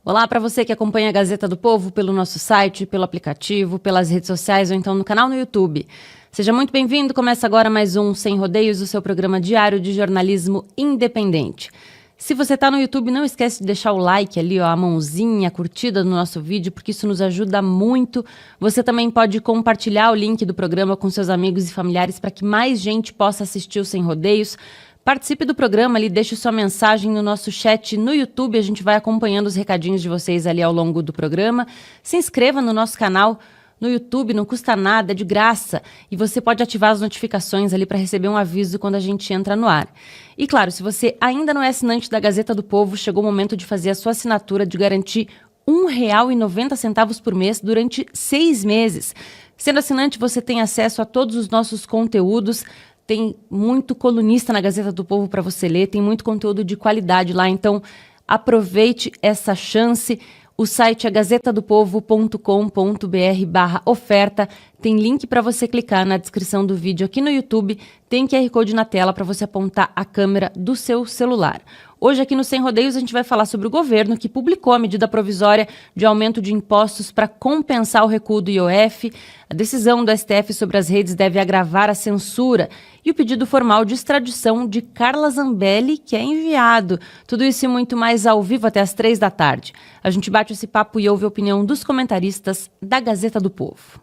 Olá para você que acompanha a Gazeta do Povo pelo nosso site, pelo aplicativo, pelas redes sociais ou então no canal no YouTube. Seja muito bem-vindo, começa agora mais um Sem Rodeios, o seu programa diário de jornalismo independente. Se você está no YouTube, não esquece de deixar o like ali, ó, a mãozinha, a curtida no nosso vídeo, porque isso nos ajuda muito. Você também pode compartilhar o link do programa com seus amigos e familiares para que mais gente possa assistir o Sem Rodeios. Participe do programa ali, deixe sua mensagem no nosso chat no YouTube, a gente vai acompanhando os recadinhos de vocês ali ao longo do programa. Se inscreva no nosso canal no YouTube, não custa nada, é de graça. E você pode ativar as notificações ali para receber um aviso quando a gente entra no ar. E claro, se você ainda não é assinante da Gazeta do Povo, chegou o momento de fazer a sua assinatura, de garantir R$1,90 por mês durante 6 meses. Sendo assinante, você tem acesso a todos os nossos conteúdos. Tem muito colunista na Gazeta do Povo para você ler, tem muito conteúdo de qualidade lá, então aproveite essa chance. O site é gazetadopovo.com.br/oferta. Tem link para você clicar na descrição do vídeo aqui no YouTube. Tem QR Code na tela para você apontar a câmera do seu celular. Hoje aqui no Sem Rodeios a gente vai falar sobre o governo que publicou a medida provisória de aumento de impostos para compensar o recuo do IOF. A decisão do STF sobre as redes deve agravar a censura e o pedido formal de extradição de Carla Zambelli, que é enviado. Tudo isso e muito mais ao vivo até às 3 da tarde. A gente bate esse papo e ouve a opinião dos comentaristas da Gazeta do Povo.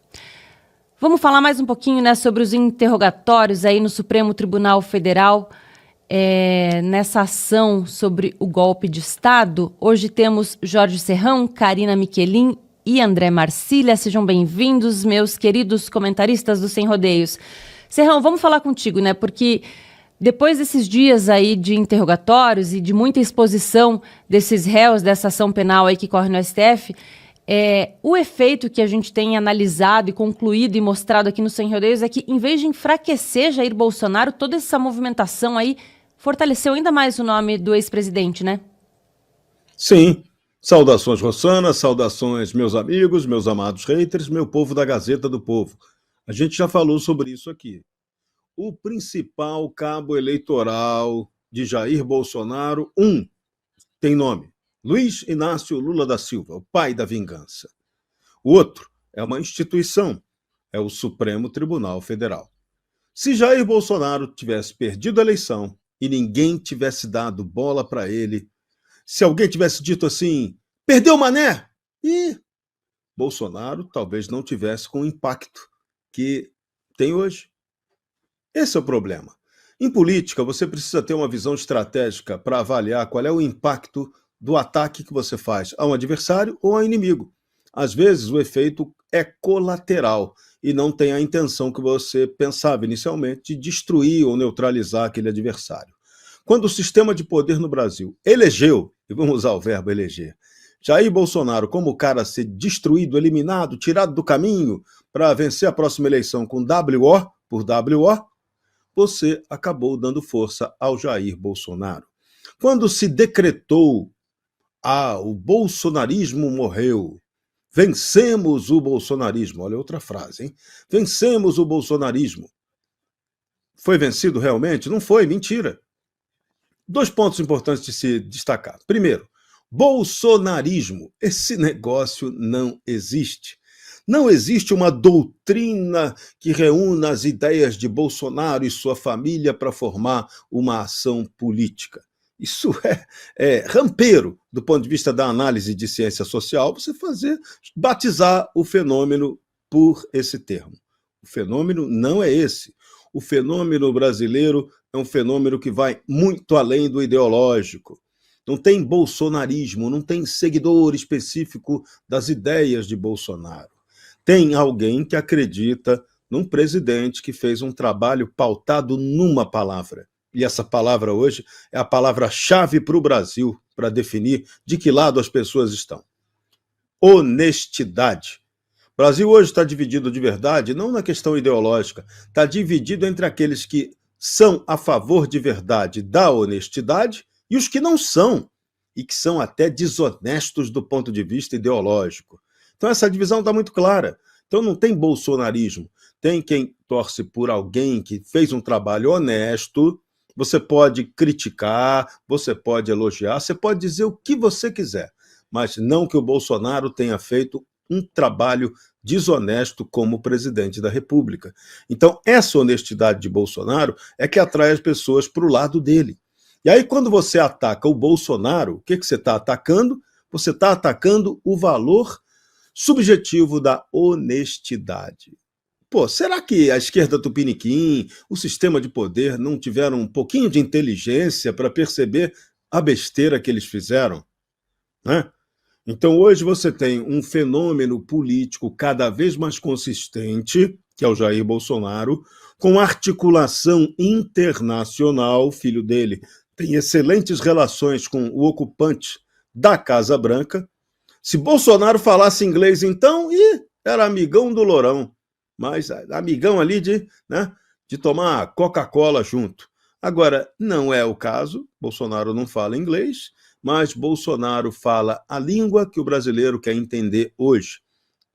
Vamos falar mais um pouquinho, né, sobre os interrogatórios aí no Supremo Tribunal Federal. Nessa ação sobre o golpe de Estado. Hoje temos Jorge Serrão, Karina Michelin e André Marcília. Sejam bem-vindos, meus queridos comentaristas do Sem Rodeios. Serrão, vamos falar contigo, né? Porque depois desses dias aí de interrogatórios e de muita exposição desses réus dessa ação penal aí que corre no STF, o efeito que a gente tem analisado e concluído e mostrado aqui no Sem Rodeios é que, em vez de enfraquecer Jair Bolsonaro, toda essa movimentação aí fortaleceu ainda mais o nome do ex-presidente, né? Sim. Saudações, Rossana, saudações, meus amigos, meus amados haters, meu povo da Gazeta do Povo. A gente já falou sobre isso aqui. O principal cabo eleitoral de Jair Bolsonaro, tem nome: Luiz Inácio Lula da Silva, o pai da vingança. O outro é uma instituição, é o Supremo Tribunal Federal. Se Jair Bolsonaro tivesse perdido a eleição e ninguém tivesse dado bola para ele, se alguém tivesse dito assim, perdeu o Mané, Bolsonaro talvez não tivesse com o impacto que tem hoje. Esse é o problema. Em política, você precisa ter uma visão estratégica para avaliar qual é o impacto do ataque que você faz a um adversário ou a um inimigo. Às vezes, o efeito é colateral e não tem a intenção que você pensava inicialmente de destruir ou neutralizar aquele adversário. Quando o sistema de poder no Brasil elegeu, e vamos usar o verbo eleger, Jair Bolsonaro como o cara a ser destruído, eliminado, tirado do caminho para vencer a próxima eleição com WO por WO, você acabou dando força ao Jair Bolsonaro. Quando se decretou, o bolsonarismo morreu, vencemos o bolsonarismo, olha outra frase, hein? Vencemos o bolsonarismo. Foi vencido realmente? Não foi, mentira. 2 pontos importantes de se destacar. Primeiro, bolsonarismo, esse negócio não existe. Não existe uma doutrina que reúna as ideias de Bolsonaro e sua família para formar uma ação política. Isso é rampeiro do ponto de vista da análise de ciência social, você batizar o fenômeno por esse termo. O fenômeno não é esse. O fenômeno brasileiro é um fenômeno que vai muito além do ideológico. Não tem bolsonarismo, não tem seguidor específico das ideias de Bolsonaro. Tem alguém que acredita num presidente que fez um trabalho pautado numa palavra. E essa palavra hoje é a palavra-chave para o Brasil, para definir de que lado as pessoas estão. Honestidade. O Brasil hoje está dividido de verdade, não na questão ideológica, está dividido entre aqueles que são a favor de verdade da honestidade e os que não são, e que são até desonestos do ponto de vista ideológico. Então essa divisão está muito clara. Então não tem bolsonarismo, tem quem torce por alguém que fez um trabalho honesto. Você pode criticar, você pode elogiar, você pode dizer o que você quiser, mas não que o Bolsonaro tenha feito um trabalho desonesto como presidente da República. Então, essa honestidade de Bolsonaro é que atrai as pessoas para o lado dele. E aí, quando você ataca o Bolsonaro, o que você está atacando? Você está atacando o valor subjetivo da honestidade. Pô, será que a esquerda tupiniquim, o sistema de poder, não tiveram um pouquinho de inteligência para perceber a besteira que eles fizeram? Né? Então, hoje você tem um fenômeno político cada vez mais consistente, que é o Jair Bolsonaro, com articulação internacional, filho dele tem excelentes relações com o ocupante da Casa Branca. Se Bolsonaro falasse inglês, então, era amigão do Lourão, mas amigão ali de tomar Coca-Cola junto. Agora, não é o caso, Bolsonaro não fala inglês, mas Bolsonaro fala a língua que o brasileiro quer entender hoje.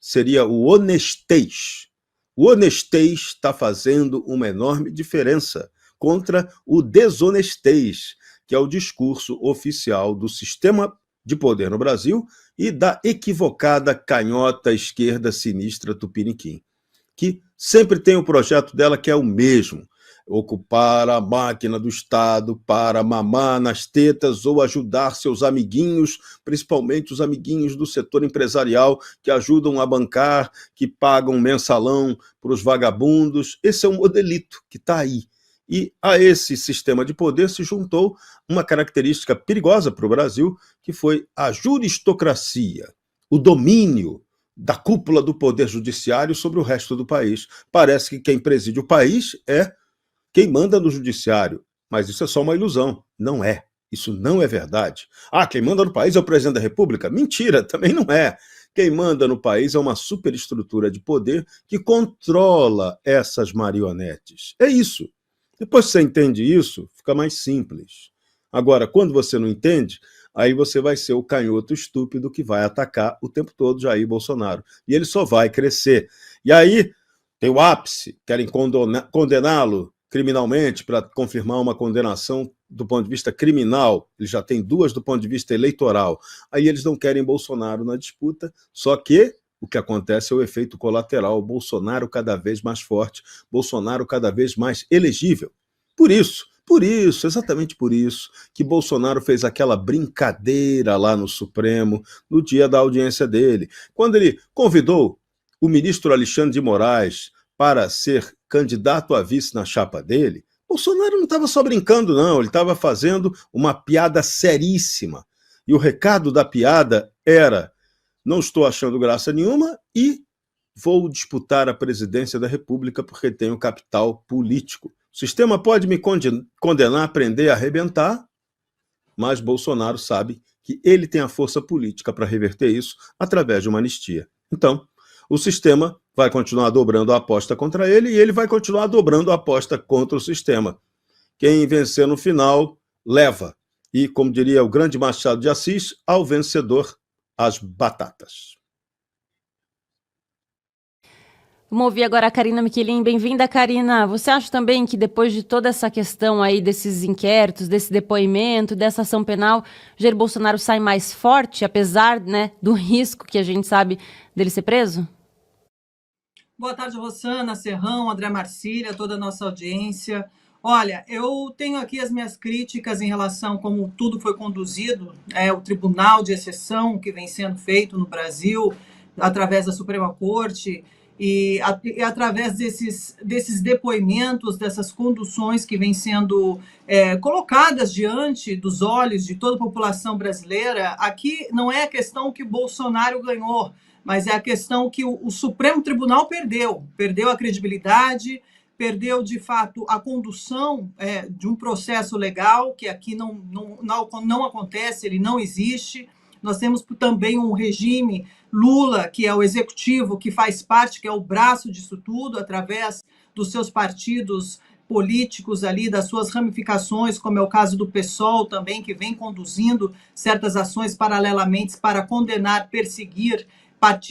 Seria o honestês. O honestês está fazendo uma enorme diferença contra o desonestês, que é o discurso oficial do sistema de poder no Brasil e da equivocada canhota esquerda sinistra tupiniquim, que sempre tem o projeto dela que é o mesmo: ocupar a máquina do Estado para mamar nas tetas ou ajudar seus amiguinhos, principalmente os amiguinhos do setor empresarial que ajudam a bancar, que pagam mensalão para os vagabundos. Esse é um modelito que está aí. E a esse sistema de poder se juntou uma característica perigosa para o Brasil, que foi a juristocracia, o domínio da cúpula do poder judiciário sobre o resto do país. Parece que quem preside o país é quem manda no judiciário, mas isso é só uma ilusão. Não é. Isso não é verdade. Quem manda no país é o presidente da República? Mentira, também não é. Quem manda no país é uma superestrutura de poder que controla essas marionetes. É isso. Depois que você entende isso, fica mais simples. Agora, quando você não entende, aí você vai ser o canhoto estúpido que vai atacar o tempo todo Jair Bolsonaro. E ele só vai crescer. E aí tem o ápice, querem condená-lo criminalmente para confirmar uma condenação do ponto de vista criminal. Ele já tem duas do ponto de vista eleitoral. Aí eles não querem Bolsonaro na disputa, só que o que acontece é o efeito colateral: Bolsonaro cada vez mais forte, Bolsonaro cada vez mais elegível. Por isso, exatamente por isso, que Bolsonaro fez aquela brincadeira lá no Supremo, no dia da audiência dele, quando ele convidou o ministro Alexandre de Moraes para ser candidato a vice na chapa dele. Bolsonaro não estava só brincando, não, ele estava fazendo uma piada seríssima. E o recado da piada era: não estou achando graça nenhuma e vou disputar a presidência da República porque tenho capital político. O sistema pode me condenar, prender e arrebentar, mas Bolsonaro sabe que ele tem a força política para reverter isso através de uma anistia. Então, o sistema vai continuar dobrando a aposta contra ele e ele vai continuar dobrando a aposta contra o sistema. Quem vencer no final, leva. E, como diria o grande Machado de Assis, ao vencedor as batatas. Vamos ouvir agora a Karina Michelin. Bem-vinda, Karina. Você acha também que depois de toda essa questão aí desses inquéritos, desse depoimento, dessa ação penal, Jair Bolsonaro sai mais forte, apesar, do risco que a gente sabe dele ser preso? Boa tarde, Rosana, Serrão, André Marcília, toda a nossa audiência. Olha, eu tenho aqui as minhas críticas em relação a como tudo foi conduzido, o tribunal de exceção que vem sendo feito no Brasil, através da Suprema Corte, e através desses depoimentos, dessas conduções que vêm sendo colocadas diante dos olhos de toda a população brasileira. Aqui não é a questão que Bolsonaro ganhou, mas é a questão que o Supremo Tribunal perdeu a credibilidade, perdeu, de fato, a condução de um processo legal, que aqui não acontece, ele não existe. Nós temos também um regime Lula, que é o executivo, que faz parte, que é o braço disso tudo, através dos seus partidos políticos ali, das suas ramificações, como é o caso do PSOL também, que vem conduzindo certas ações paralelamente para condenar, perseguir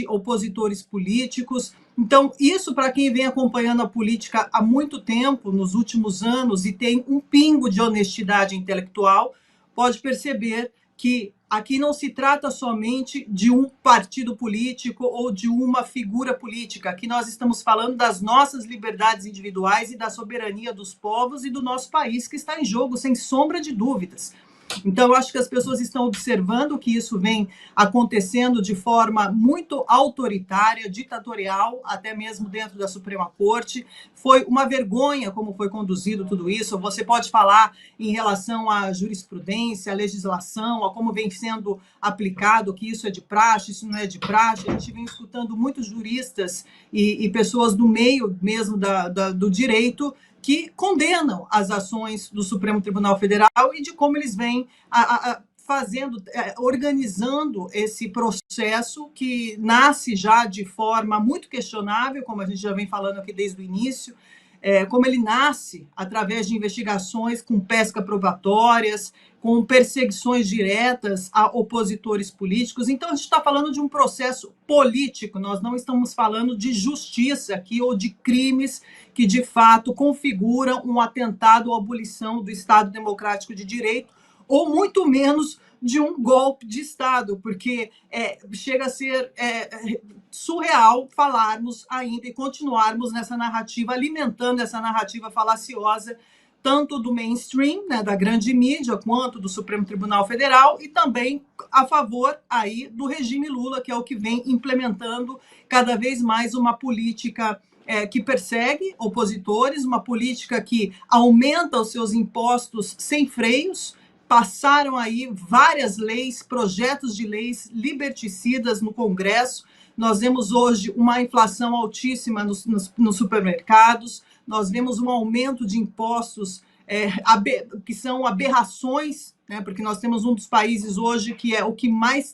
opositores políticos. Então, isso, para quem vem acompanhando a política há muito tempo, nos últimos anos, e tem um pingo de honestidade intelectual, pode perceber que aqui não se trata somente de um partido político ou de uma figura política. Aqui nós estamos falando das nossas liberdades individuais e da soberania dos povos e do nosso país que está em jogo, sem sombra de dúvidas. Então, eu acho que as pessoas estão observando que isso vem acontecendo de forma muito autoritária, ditatorial, até mesmo dentro da Suprema Corte. Foi uma vergonha como foi conduzido tudo isso. Você pode falar em relação à jurisprudência, à legislação, a como vem sendo aplicado, que isso é de praxe, isso não é de praxe. A gente vem escutando muitos juristas e pessoas do meio mesmo do direito que condenam as ações do Supremo Tribunal Federal e de como eles vêm fazendo, organizando esse processo que nasce já de forma muito questionável, como a gente já vem falando aqui desde o início, como ele nasce através de investigações com pesca probatórias, com perseguições diretas a opositores políticos. Então, a gente está falando de um processo político, nós não estamos falando de justiça aqui ou de crimes que, de fato, configuram um atentado à abolição do Estado Democrático de Direito, ou muito menos de um golpe de Estado, porque chega a ser surreal falarmos ainda e continuarmos nessa narrativa, alimentando essa narrativa falaciosa, tanto do mainstream, né, da grande mídia, quanto do Supremo Tribunal Federal, e também a favor aí do regime Lula, que é o que vem implementando cada vez mais uma política que persegue opositores, uma política que aumenta os seus impostos sem freios. Passaram aí várias leis, projetos de leis liberticidas no Congresso. Nós vemos hoje uma inflação altíssima nos supermercados, nós vemos um aumento de impostos que são aberrações, né? Porque nós temos um dos países hoje que é o que mais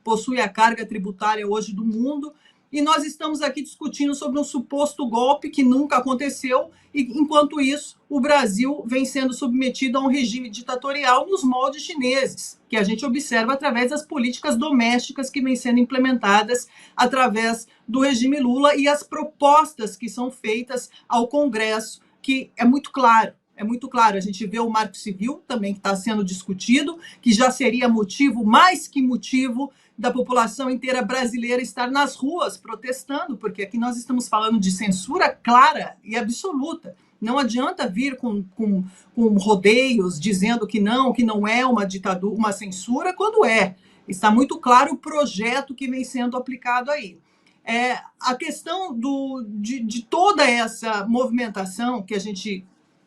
possui a carga tributária hoje do mundo, e nós estamos aqui discutindo sobre um suposto golpe que nunca aconteceu, e enquanto isso, o Brasil vem sendo submetido a um regime ditatorial nos moldes chineses, que a gente observa através das políticas domésticas que vêm sendo implementadas através do regime Lula e as propostas que são feitas ao Congresso, que é muito claro. É muito claro, a gente vê o Marco Civil também que está sendo discutido, que já seria motivo, mais que motivo, da população inteira brasileira estar nas ruas protestando, porque aqui nós estamos falando de censura clara e absoluta. Não adianta vir com rodeios dizendo que não é uma ditadura, uma censura, quando é. Está muito claro o projeto que vem sendo aplicado aí. A questão de toda essa movimentação que a gente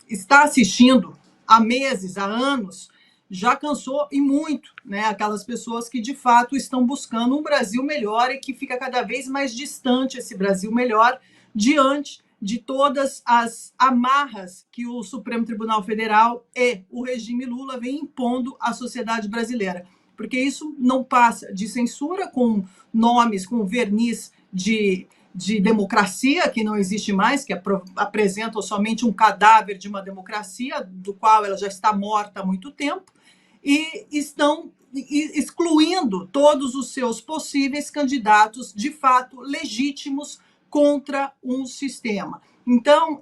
está assistindo há meses, há anos, já cansou e muito, né? Aquelas pessoas que de fato estão buscando um Brasil melhor e que fica cada vez mais distante esse Brasil melhor diante de todas as amarras que o Supremo Tribunal Federal e o regime Lula vem impondo à sociedade brasileira. Porque isso não passa de censura com nomes, com verniz de democracia, que não existe mais, que apresentam somente um cadáver de uma democracia, do qual ela já está morta há muito tempo, e estão excluindo todos os seus possíveis candidatos, de fato, legítimos contra um sistema. Então,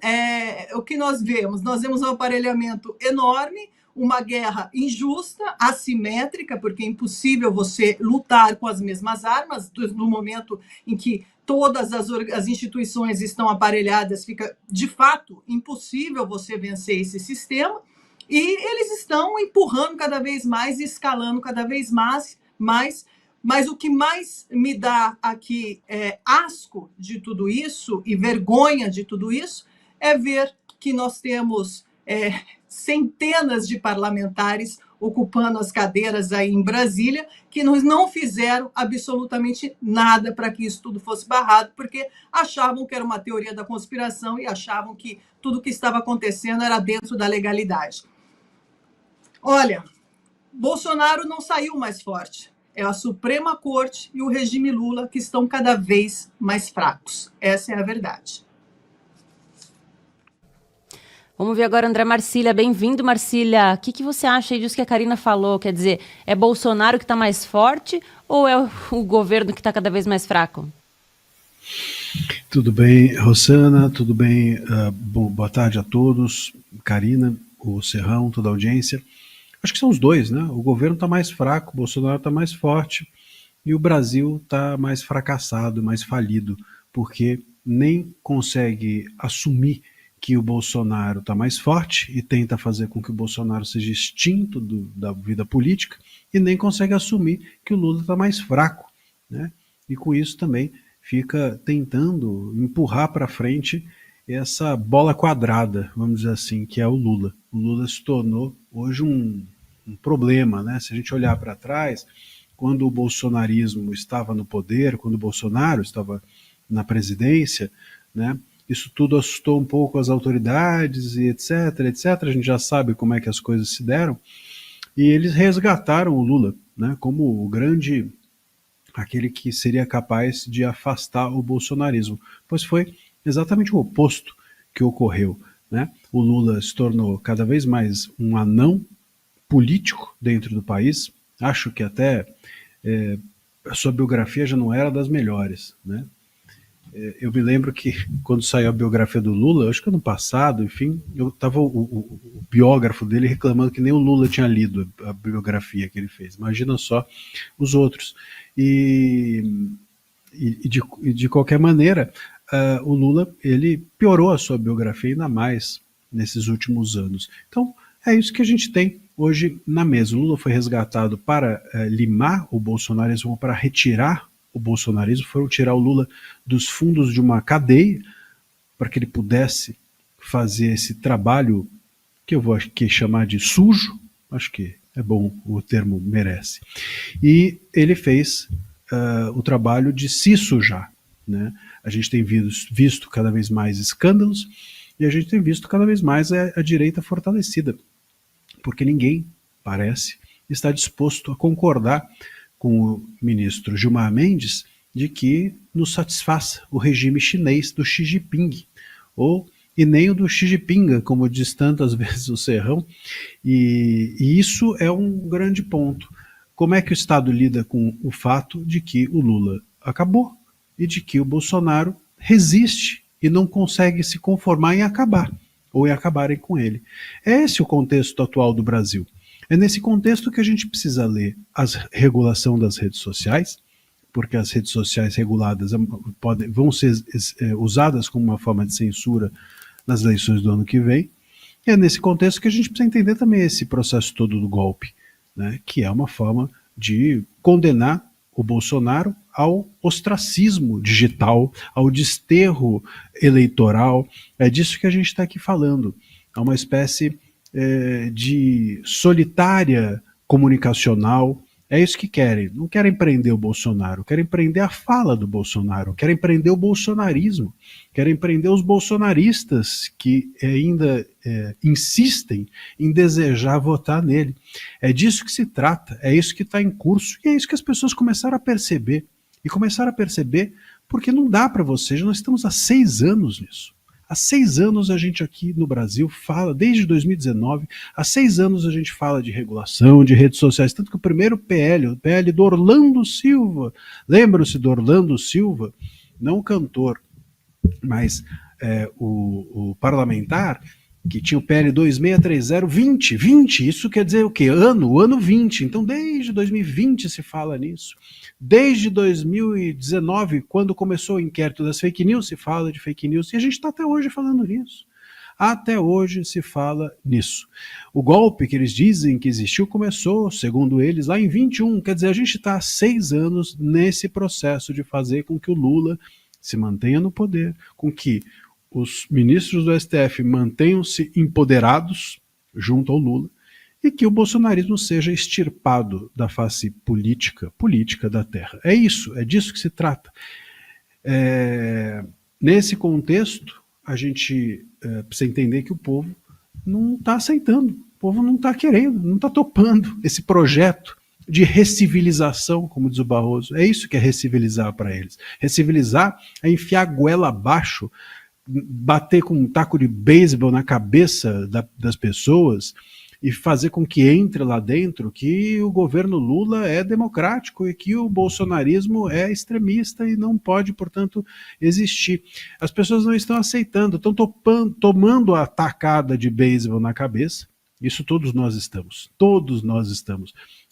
o que nós vemos? Nós vemos um aparelhamento enorme, uma guerra injusta, assimétrica, porque é impossível você lutar com as mesmas armas no momento em que todas as instituições estão aparelhadas, fica, de fato, impossível você vencer esse sistema, e eles estão empurrando cada vez mais, escalando cada vez mais, mas o que mais me dá aqui asco de tudo isso e vergonha de tudo isso é ver que nós temos centenas de parlamentares ocupando as cadeiras aí em Brasília, que não fizeram absolutamente nada para que isso tudo fosse barrado, porque achavam que era uma teoria da conspiração e achavam que tudo o que estava acontecendo era dentro da legalidade. Olha, Bolsonaro não saiu mais forte. É a Suprema Corte e o regime Lula que estão cada vez mais fracos. Essa é a verdade. Vamos ver agora André Marcília. Bem-vindo, Marcília. O que você acha aí disso que a Karina falou? Quer dizer, é Bolsonaro que está mais forte ou é o governo que está cada vez mais fraco? Tudo bem, Rosana, tudo bem? Boa tarde a todos. Karina, o Serrão, toda a audiência. Acho que são os dois, né? O governo está mais fraco, o Bolsonaro está mais forte e o Brasil está mais fracassado, mais falido, porque nem consegue assumir que o Bolsonaro está mais forte e tenta fazer com que o Bolsonaro seja extinto da vida política, e nem consegue assumir que o Lula está mais fraco, né? E com isso também fica tentando empurrar para frente essa bola quadrada, vamos dizer assim, que é o Lula. O Lula se tornou hoje um problema, né? Se a gente olhar para trás, quando o bolsonarismo estava no poder, quando o Bolsonaro estava na presidência, né? Isso tudo assustou um pouco as autoridades e etc, etc. A gente já sabe como é que as coisas se deram. E eles resgataram o Lula, né, como o grande, aquele que seria capaz de afastar o bolsonarismo. Pois foi exatamente o oposto que ocorreu, né? O Lula se tornou cada vez mais um anão político dentro do país. Acho que até a sua biografia já não era das melhores, né? Eu me lembro que quando saiu a biografia do Lula, acho que ano passado, enfim, eu tava o biógrafo dele reclamando que nem o Lula tinha lido a biografia que ele fez. Imagina só os outros. E de qualquer maneira, o Lula, ele piorou a sua biografia ainda mais nesses últimos anos. Então, é isso que a gente tem hoje na mesa. O Lula foi resgatado para limar o bolsonarismo, para retirar o bolsonarismo, foram tirar o Lula dos fundos de uma cadeia para que ele pudesse fazer esse trabalho que eu vou aqui chamar de sujo, acho que é bom, o termo merece. E ele fez o trabalho de se sujar, né? A gente tem visto cada vez mais escândalos e a gente tem visto cada vez mais a direita fortalecida, porque ninguém, parece, está disposto a concordar com o ministro Gilmar Mendes de que nos satisfaça o regime chinês do Xi Jinping, e nem o do Xi Jinping, como diz tantas vezes o Serrão, e isso é um grande ponto. Como é que o Estado lida com o fato de que o Lula acabou e de que o Bolsonaro resiste e não consegue se conformar em acabar, ou em acabarem com ele? É esse o contexto atual do Brasil. É nesse contexto que a gente precisa ler a regulação das redes sociais, porque as redes sociais reguladas vão ser usadas como uma forma de censura nas eleições do ano que vem. E é nesse contexto que a gente precisa entender também esse processo todo do golpe, né, que é uma forma de condenar o Bolsonaro ao ostracismo digital, ao desterro eleitoral. É disso que a gente está aqui falando. É uma espécie de solitária comunicacional. É isso que querem. Não querem prender o Bolsonaro, querem prender a fala do Bolsonaro, querem prender o bolsonarismo, querem prender os bolsonaristas que ainda insistem em desejar votar nele. É disso que se trata, é isso que está em curso, e é isso que as pessoas começaram a perceber. E começaram a perceber porque não dá para você, já nós estamos há 6 anos nisso. Há 6 anos a gente aqui no Brasil fala, desde 2019, há 6 anos a gente fala de regulação, de redes sociais, tanto que o primeiro PL, o PL do Orlando Silva, lembram-se do Orlando Silva? Não o cantor, mas o parlamentar, que tinha o PL 2630 20, isso quer dizer o quê? O ano 20, então desde 2020 se fala nisso. Desde 2019, quando começou o inquérito das fake news, se fala de fake news, e a gente está até hoje falando nisso. Até hoje se fala nisso. O golpe que eles dizem que existiu começou, segundo eles, lá em 21, quer dizer, a gente está há 6 anos nesse processo de fazer com que o Lula se mantenha no poder, com que os ministros do STF mantenham-se empoderados junto ao Lula, e que o bolsonarismo seja extirpado da face política da terra. É isso, é disso que se trata. Nesse contexto, a gente precisa entender que o povo não está aceitando, o povo não está querendo, não está topando esse projeto de recivilização, como diz o Barroso. É isso que é recivilizar para eles. Recivilizar é enfiar a goela abaixo, bater com um taco de beisebol na cabeça das pessoas e fazer com que entre lá dentro que o governo Lula é democrático e que o bolsonarismo é extremista e não pode, portanto, existir. As pessoas não estão aceitando, estão tomando a tacada de beisebol na cabeça, Isso todos nós estamos,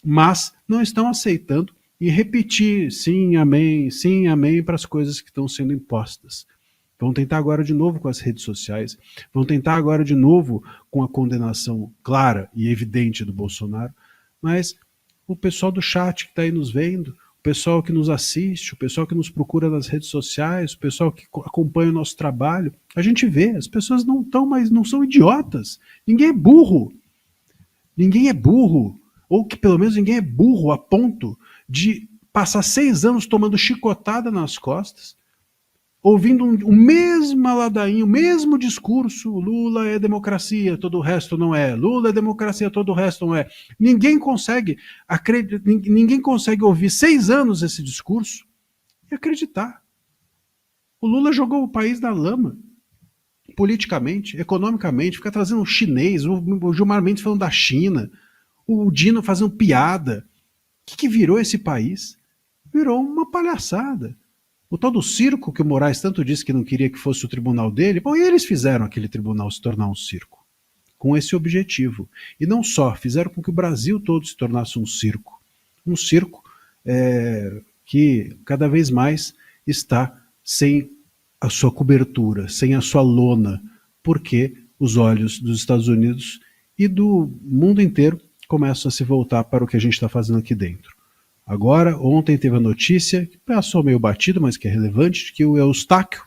mas não estão aceitando e repetir sim, amém para as coisas que estão sendo impostas. Vão tentar agora de novo com as redes sociais, vão tentar agora de novo com a condenação clara e evidente do Bolsonaro, mas o pessoal do chat que está aí nos vendo, o pessoal que nos assiste, o pessoal que nos procura nas redes sociais, o pessoal que acompanha o nosso trabalho, a gente vê, as pessoas não estão mais, não são idiotas, ninguém é burro, ou que pelo menos ninguém é burro a ponto de passar 6 anos tomando chicotada nas costas, ouvindo o mesmo ladainho, o mesmo discurso, Lula é democracia, todo o resto não é. Lula é democracia, todo o resto não é. Ninguém consegue ouvir 6 anos esse discurso e acreditar. O Lula jogou o país na lama, politicamente, economicamente, fica trazendo um chinês, o Gilmar Mendes falando da China, o Dino fazendo piada. O que virou esse país? Virou uma palhaçada. O tal do circo que o Moraes tanto disse que não queria que fosse o tribunal dele, bom, e eles fizeram aquele tribunal se tornar um circo, com esse objetivo. E não só, fizeram com que o Brasil todo se tornasse um circo. Um circo que cada vez mais está sem a sua cobertura, sem a sua lona, porque os olhos dos Estados Unidos e do mundo inteiro começam a se voltar para o que a gente está fazendo aqui dentro. Agora, ontem teve a notícia, que passou meio batido, mas que é relevante, de que o Eustáquio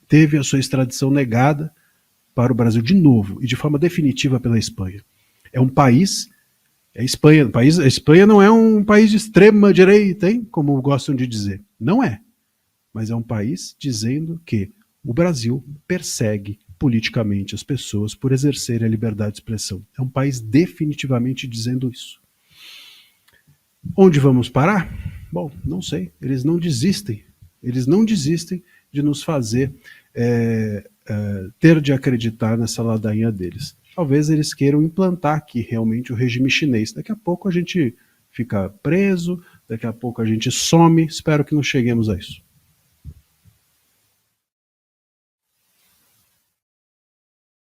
teve a sua extradição negada para o Brasil de novo e de forma definitiva pela Espanha. É um país, a Espanha não é um país de extrema direita, hein, como gostam de dizer. Não é. Mas é um país dizendo que o Brasil persegue politicamente as pessoas por exercerem a liberdade de expressão. É um país definitivamente dizendo isso. Onde vamos parar? Bom, não sei. Eles não desistem de nos fazer ter de acreditar nessa ladainha deles. Talvez eles queiram implantar aqui realmente o regime chinês. Daqui a pouco a gente fica preso, daqui a pouco a gente some. Espero que não cheguemos a isso.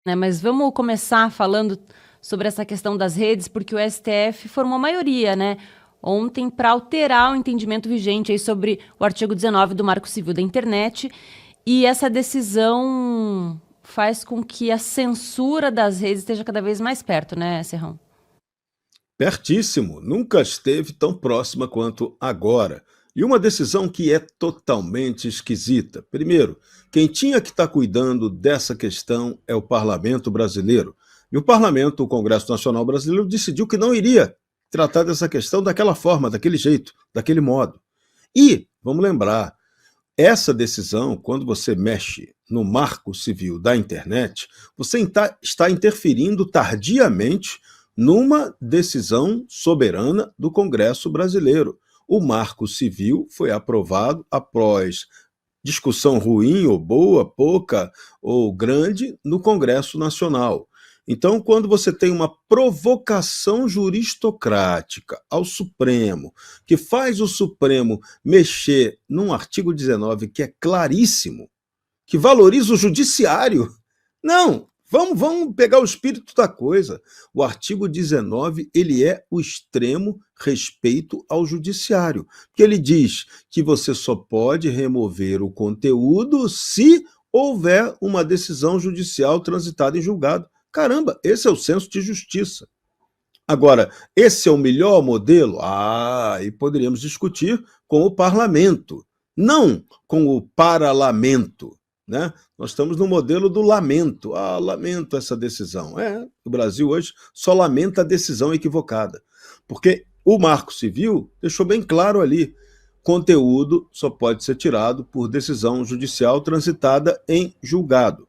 Mas vamos começar falando sobre essa questão das redes, porque o STF formou maioria, né? Ontem, para alterar o entendimento vigente aí sobre o artigo 19 do Marco Civil da Internet, e essa decisão faz com que a censura das redes esteja cada vez mais perto, né, Serrão? Pertíssimo, nunca esteve tão próxima quanto agora. E uma decisão que é totalmente esquisita. Primeiro, quem tinha que estar cuidando dessa questão é o Parlamento brasileiro. E o Parlamento, o Congresso Nacional Brasileiro, decidiu que não iria tratar dessa questão daquela forma, daquele jeito, daquele modo. E, vamos lembrar, essa decisão, quando você mexe no Marco Civil da Internet, você está interferindo tardiamente numa decisão soberana do Congresso brasileiro. O Marco Civil foi aprovado após discussão ruim ou boa, pouca ou grande no Congresso Nacional. Então, quando você tem uma provocação juristocrática ao Supremo, que faz o Supremo mexer num artigo 19 que é claríssimo, que valoriza o judiciário, não, vamos pegar o espírito da coisa. O artigo 19, ele é o extremo respeito ao judiciário, porque ele diz que você só pode remover o conteúdo se houver uma decisão judicial transitada em julgado. Caramba, esse é o senso de justiça. Agora, esse é o melhor modelo? E poderíamos discutir com o parlamento, não com o parlamento, né? Nós estamos no modelo do lamento. Lamento essa decisão. O Brasil hoje só lamenta a decisão equivocada, porque o Marco Civil deixou bem claro ali, conteúdo só pode ser tirado por decisão judicial transitada em julgado.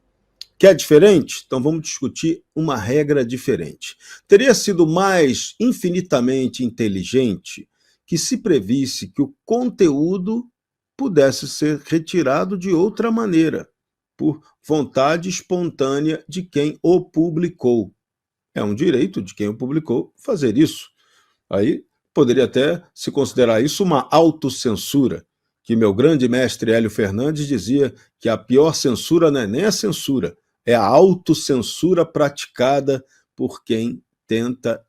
Quer diferente? Então vamos discutir uma regra diferente. Teria sido mais infinitamente inteligente que se previsse que o conteúdo pudesse ser retirado de outra maneira, por vontade espontânea de quem o publicou. É um direito de quem o publicou fazer isso. Aí poderia até se considerar isso uma autocensura, que meu grande mestre Hélio Fernandes dizia que a pior censura não é nem a censura, é a autocensura praticada por quem tenta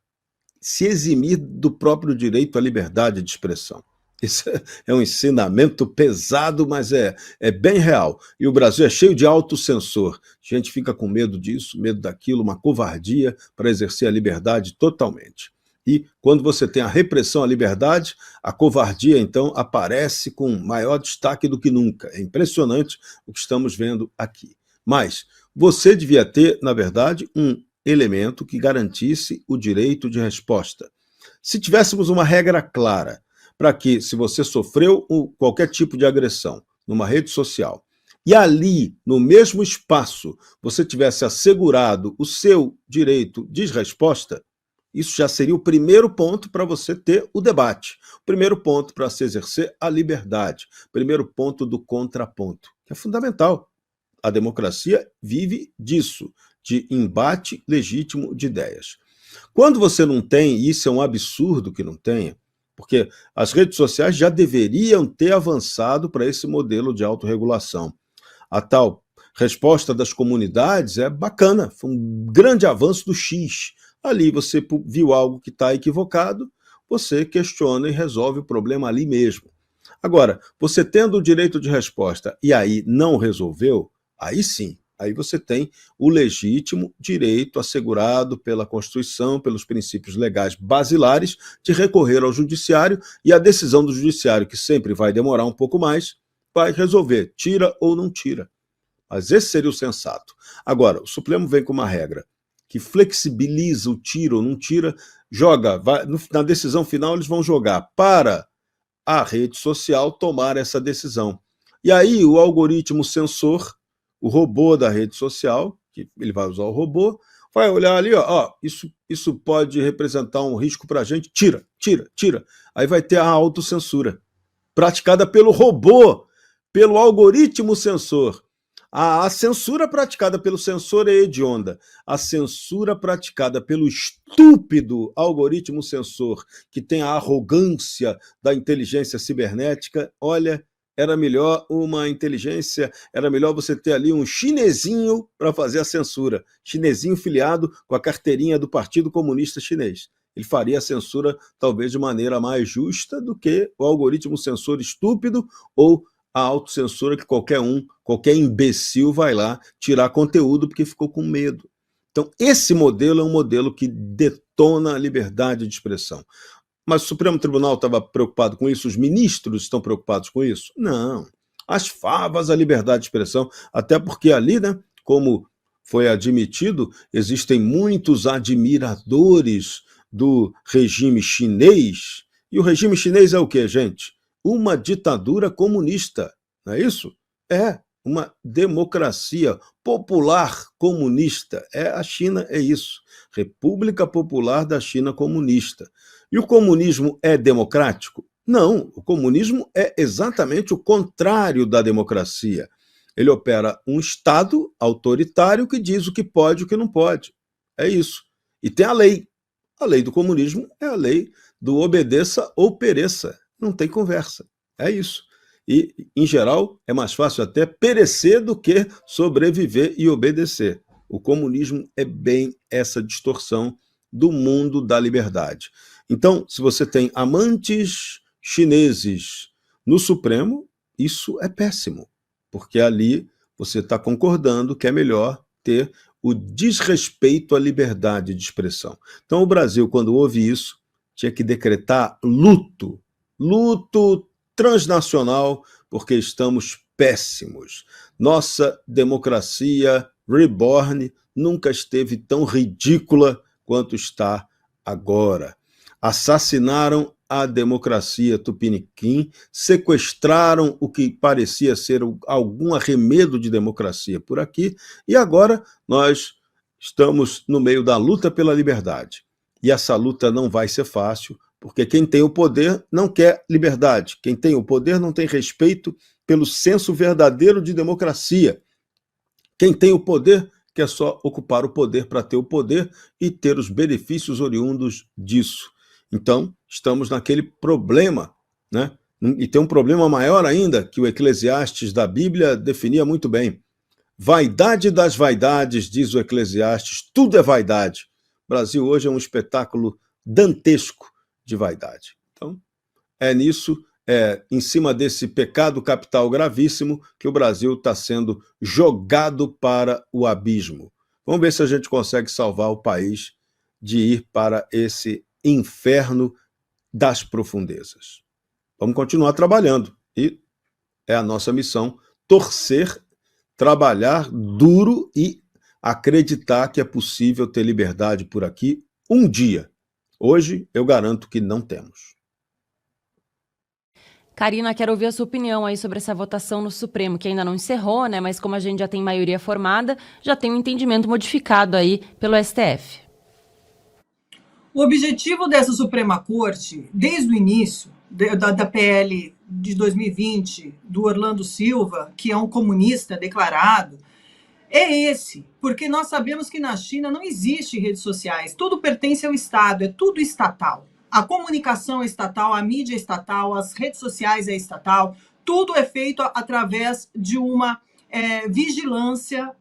se eximir do próprio direito à liberdade de expressão. Isso é um ensinamento pesado, mas é bem real. E o Brasil é cheio de autocensor. A gente fica com medo disso, medo daquilo, uma covardia para exercer a liberdade totalmente. E quando você tem a repressão à liberdade, a covardia, então, aparece com maior destaque do que nunca. É impressionante o que estamos vendo aqui. Mas você devia ter, na verdade, um elemento que garantisse o direito de resposta. Se tivéssemos uma regra clara para que, se você sofreu qualquer tipo de agressão numa rede social, e ali, no mesmo espaço, você tivesse assegurado o seu direito de resposta, isso já seria o primeiro ponto para você ter o debate, o primeiro ponto para se exercer a liberdade, o primeiro ponto do contraponto, que é fundamental. A democracia vive disso, de embate legítimo de ideias. Quando você não tem, e isso é um absurdo que não tenha, porque as redes sociais já deveriam ter avançado para esse modelo de autorregulação. A tal resposta das comunidades é bacana, foi um grande avanço do X. Ali você viu algo que está equivocado, você questiona e resolve o problema ali mesmo. Agora, você tendo o direito de resposta e aí não resolveu, aí sim, aí você tem o legítimo direito assegurado pela Constituição, pelos princípios legais basilares, de recorrer ao judiciário, e a decisão do judiciário, que sempre vai demorar um pouco mais, vai resolver, tira ou não tira. Mas esse seria o sensato. Agora, o Supremo vem com uma regra que flexibiliza o tira ou não tira, joga, na decisão final eles vão jogar para a rede social tomar essa decisão. E aí o algoritmo censor, o robô da rede social, que ele vai usar o robô, vai olhar ali, isso pode representar um risco para a gente, tira. Aí vai ter a autocensura, praticada pelo robô, pelo algoritmo censor. A censura praticada pelo censor é hedionda. A censura praticada pelo estúpido algoritmo censor, que tem a arrogância da inteligência cibernética, olha, era melhor uma inteligência, era melhor você ter ali um chinesinho para fazer a censura. Chinesinho filiado com a carteirinha do Partido Comunista Chinês. Ele faria a censura talvez de maneira mais justa do que o algoritmo censor estúpido ou a autocensura que qualquer imbecil vai lá tirar conteúdo porque ficou com medo. Então, esse modelo é um modelo que detona a liberdade de expressão. Mas o Supremo Tribunal estava preocupado com isso? Os ministros estão preocupados com isso? Não. As favas à liberdade de expressão, até porque ali, né, como foi admitido, existem muitos admiradores do regime chinês. E o regime chinês é o quê, gente? Uma ditadura comunista, não é isso? É uma democracia popular comunista. A China é isso. República Popular da China Comunista. E o comunismo é democrático? Não, o comunismo é exatamente o contrário da democracia. Ele opera um Estado autoritário que diz o que pode e o que não pode. É isso. E tem a lei. A lei do comunismo é a lei do obedeça ou pereça. Não tem conversa. É isso. E, em geral, é mais fácil até perecer do que sobreviver e obedecer. O comunismo é bem essa distorção do mundo da liberdade. Então, se você tem amantes chineses no Supremo, isso é péssimo, porque ali você está concordando que é melhor ter o desrespeito à liberdade de expressão. Então, o Brasil, quando houve isso, tinha que decretar luto transnacional, porque estamos péssimos. Nossa democracia reborn nunca esteve tão ridícula quanto está agora. Assassinaram a democracia tupiniquim, sequestraram o que parecia ser algum arremedo de democracia por aqui, e agora nós estamos no meio da luta pela liberdade. E essa luta não vai ser fácil, porque quem tem o poder não quer liberdade. Quem tem o poder não tem respeito pelo senso verdadeiro de democracia. Quem tem o poder quer só ocupar o poder para ter o poder e ter os benefícios oriundos disso. Então, estamos naquele problema, né? E tem um problema maior ainda, que o Eclesiastes da Bíblia definia muito bem. Vaidade das vaidades, diz o Eclesiastes, tudo é vaidade. O Brasil hoje é um espetáculo dantesco de vaidade. Então, é nisso, em cima desse pecado capital gravíssimo, que o Brasil está sendo jogado para o abismo. Vamos ver se a gente consegue salvar o país de ir para esse inferno das profundezas. Vamos continuar trabalhando, e é a nossa missão torcer, trabalhar duro e acreditar que é possível ter liberdade por aqui um dia. Hoje, eu garanto que não temos. Karina, quero ouvir a sua opinião aí sobre essa votação no Supremo, que ainda não encerrou, né? Mas como a gente já tem maioria formada, já tem um entendimento modificado aí pelo STF. O objetivo dessa Suprema Corte, desde o início da PL de 2020, do Orlando Silva, que é um comunista declarado, é esse, porque nós sabemos que na China não existe redes sociais, tudo pertence ao Estado, é tudo estatal. A comunicação é estatal, a mídia é estatal, as redes sociais é estatal, tudo é feito através de uma vigilância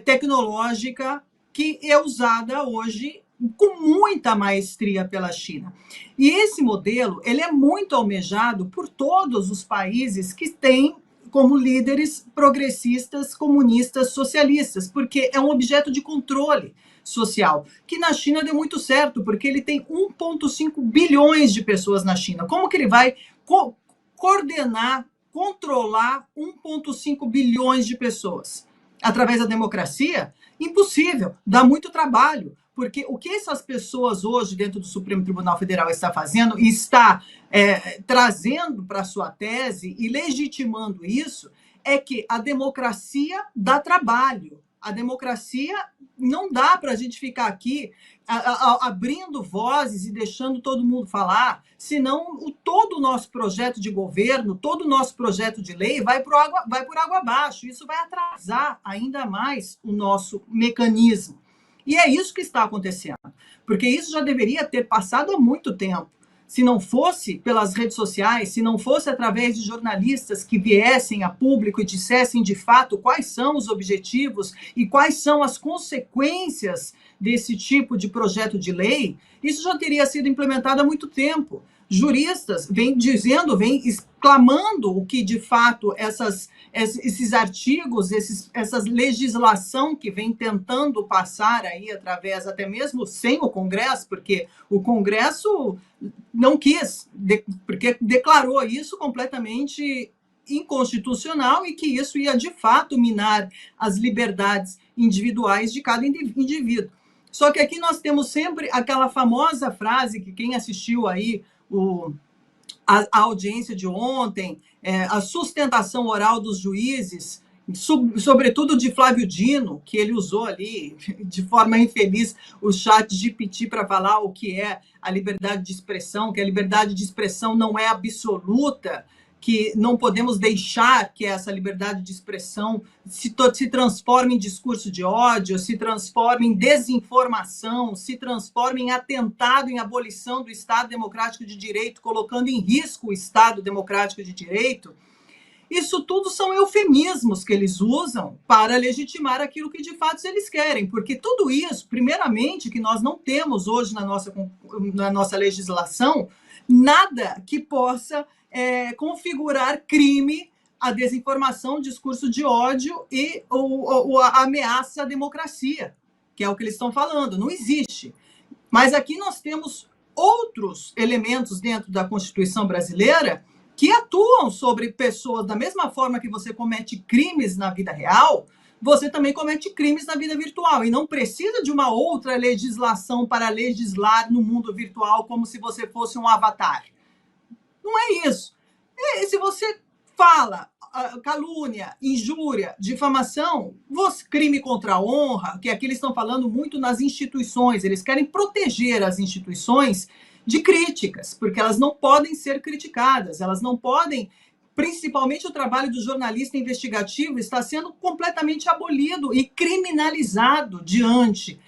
tecnológica que é usada hoje com muita maestria pela China. E esse modelo, ele é muito almejado por todos os países que têm como líderes progressistas, comunistas, socialistas, porque é um objeto de controle social, que na China deu muito certo, porque ele tem 1,5 bilhões de pessoas na China. Como que ele vai coordenar, controlar 1,5 bilhões de pessoas? Através da democracia? Impossível, dá muito trabalho. Porque o que essas pessoas hoje, dentro do Supremo Tribunal Federal, está fazendo e está trazendo para a sua tese e legitimando isso, é que a democracia dá trabalho. A democracia não dá para a gente ficar aqui abrindo vozes e deixando todo mundo falar, senão todo o nosso projeto de governo, todo o nosso projeto de lei vai por água abaixo. Isso vai atrasar ainda mais o nosso mecanismo. E é isso que está acontecendo, porque isso já deveria ter passado há muito tempo. Se não fosse pelas redes sociais, se não fosse através de jornalistas que viessem a público e dissessem de fato quais são os objetivos e quais são as consequências desse tipo de projeto de lei, isso já teria sido implementado há muito tempo. Juristas vêm dizendo, vêm exclamando o que de fato esses artigos, essa legislação que vem tentando passar aí através, até mesmo sem o Congresso, porque o Congresso não quis, porque declarou isso completamente inconstitucional e que isso ia de fato minar as liberdades individuais de cada indivíduo. Só que aqui nós temos sempre aquela famosa frase que quem assistiu aí a audiência de ontem, a sustentação oral dos juízes, sobretudo de Flávio Dino, que ele usou ali de forma infeliz o ChatGPT para falar o que é a liberdade de expressão, que a liberdade de expressão não é absoluta, que não podemos deixar que essa liberdade de expressão se transforme em discurso de ódio, se transforme em desinformação, se transforme em atentado, em abolição do Estado Democrático de Direito, colocando em risco o Estado Democrático de Direito. Isso tudo são eufemismos que eles usam para legitimar aquilo que de fato eles querem, porque tudo isso, primeiramente, que nós não temos hoje na nossa legislação, nada que possa configurar crime a desinformação, o discurso de ódio e a ameaça à democracia, que é o que eles estão falando. Não existe. Mas aqui nós temos outros elementos dentro da Constituição brasileira que atuam sobre pessoas da mesma forma que você comete crimes na vida real, você também comete crimes na vida virtual. E não precisa de uma outra legislação para legislar no mundo virtual como se você fosse um avatar. Não é isso. Se você fala calúnia, injúria, difamação, crime contra a honra, que aqui eles estão falando muito nas instituições, eles querem proteger as instituições de críticas, porque elas não podem ser criticadas, elas não podem, principalmente o trabalho do jornalista investigativo está sendo completamente abolido e criminalizado diante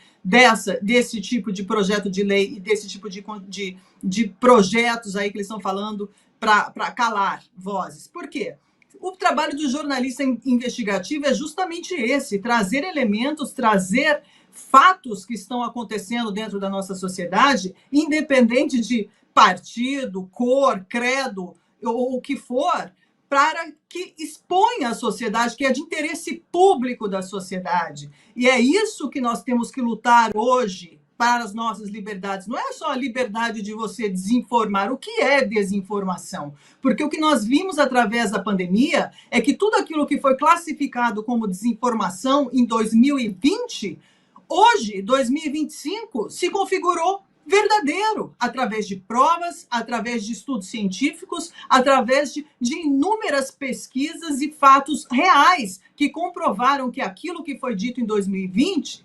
desse tipo de projeto de lei e desse tipo de projetos aí que eles estão falando para calar vozes. Por quê? O trabalho do jornalista investigativo é justamente esse, trazer elementos, trazer fatos que estão acontecendo dentro da nossa sociedade, independente de partido, cor, credo ou o que for, para que exponha a sociedade, que é de interesse público da sociedade. E é isso que nós temos que lutar hoje para as nossas liberdades. Não é só a liberdade de você desinformar. O que é desinformação? Porque o que nós vimos através da pandemia é que tudo aquilo que foi classificado como desinformação em 2020, hoje, 2025, se configurou verdadeiro, através de provas, através de estudos científicos, através de inúmeras pesquisas e fatos reais que comprovaram que aquilo que foi dito em 2020,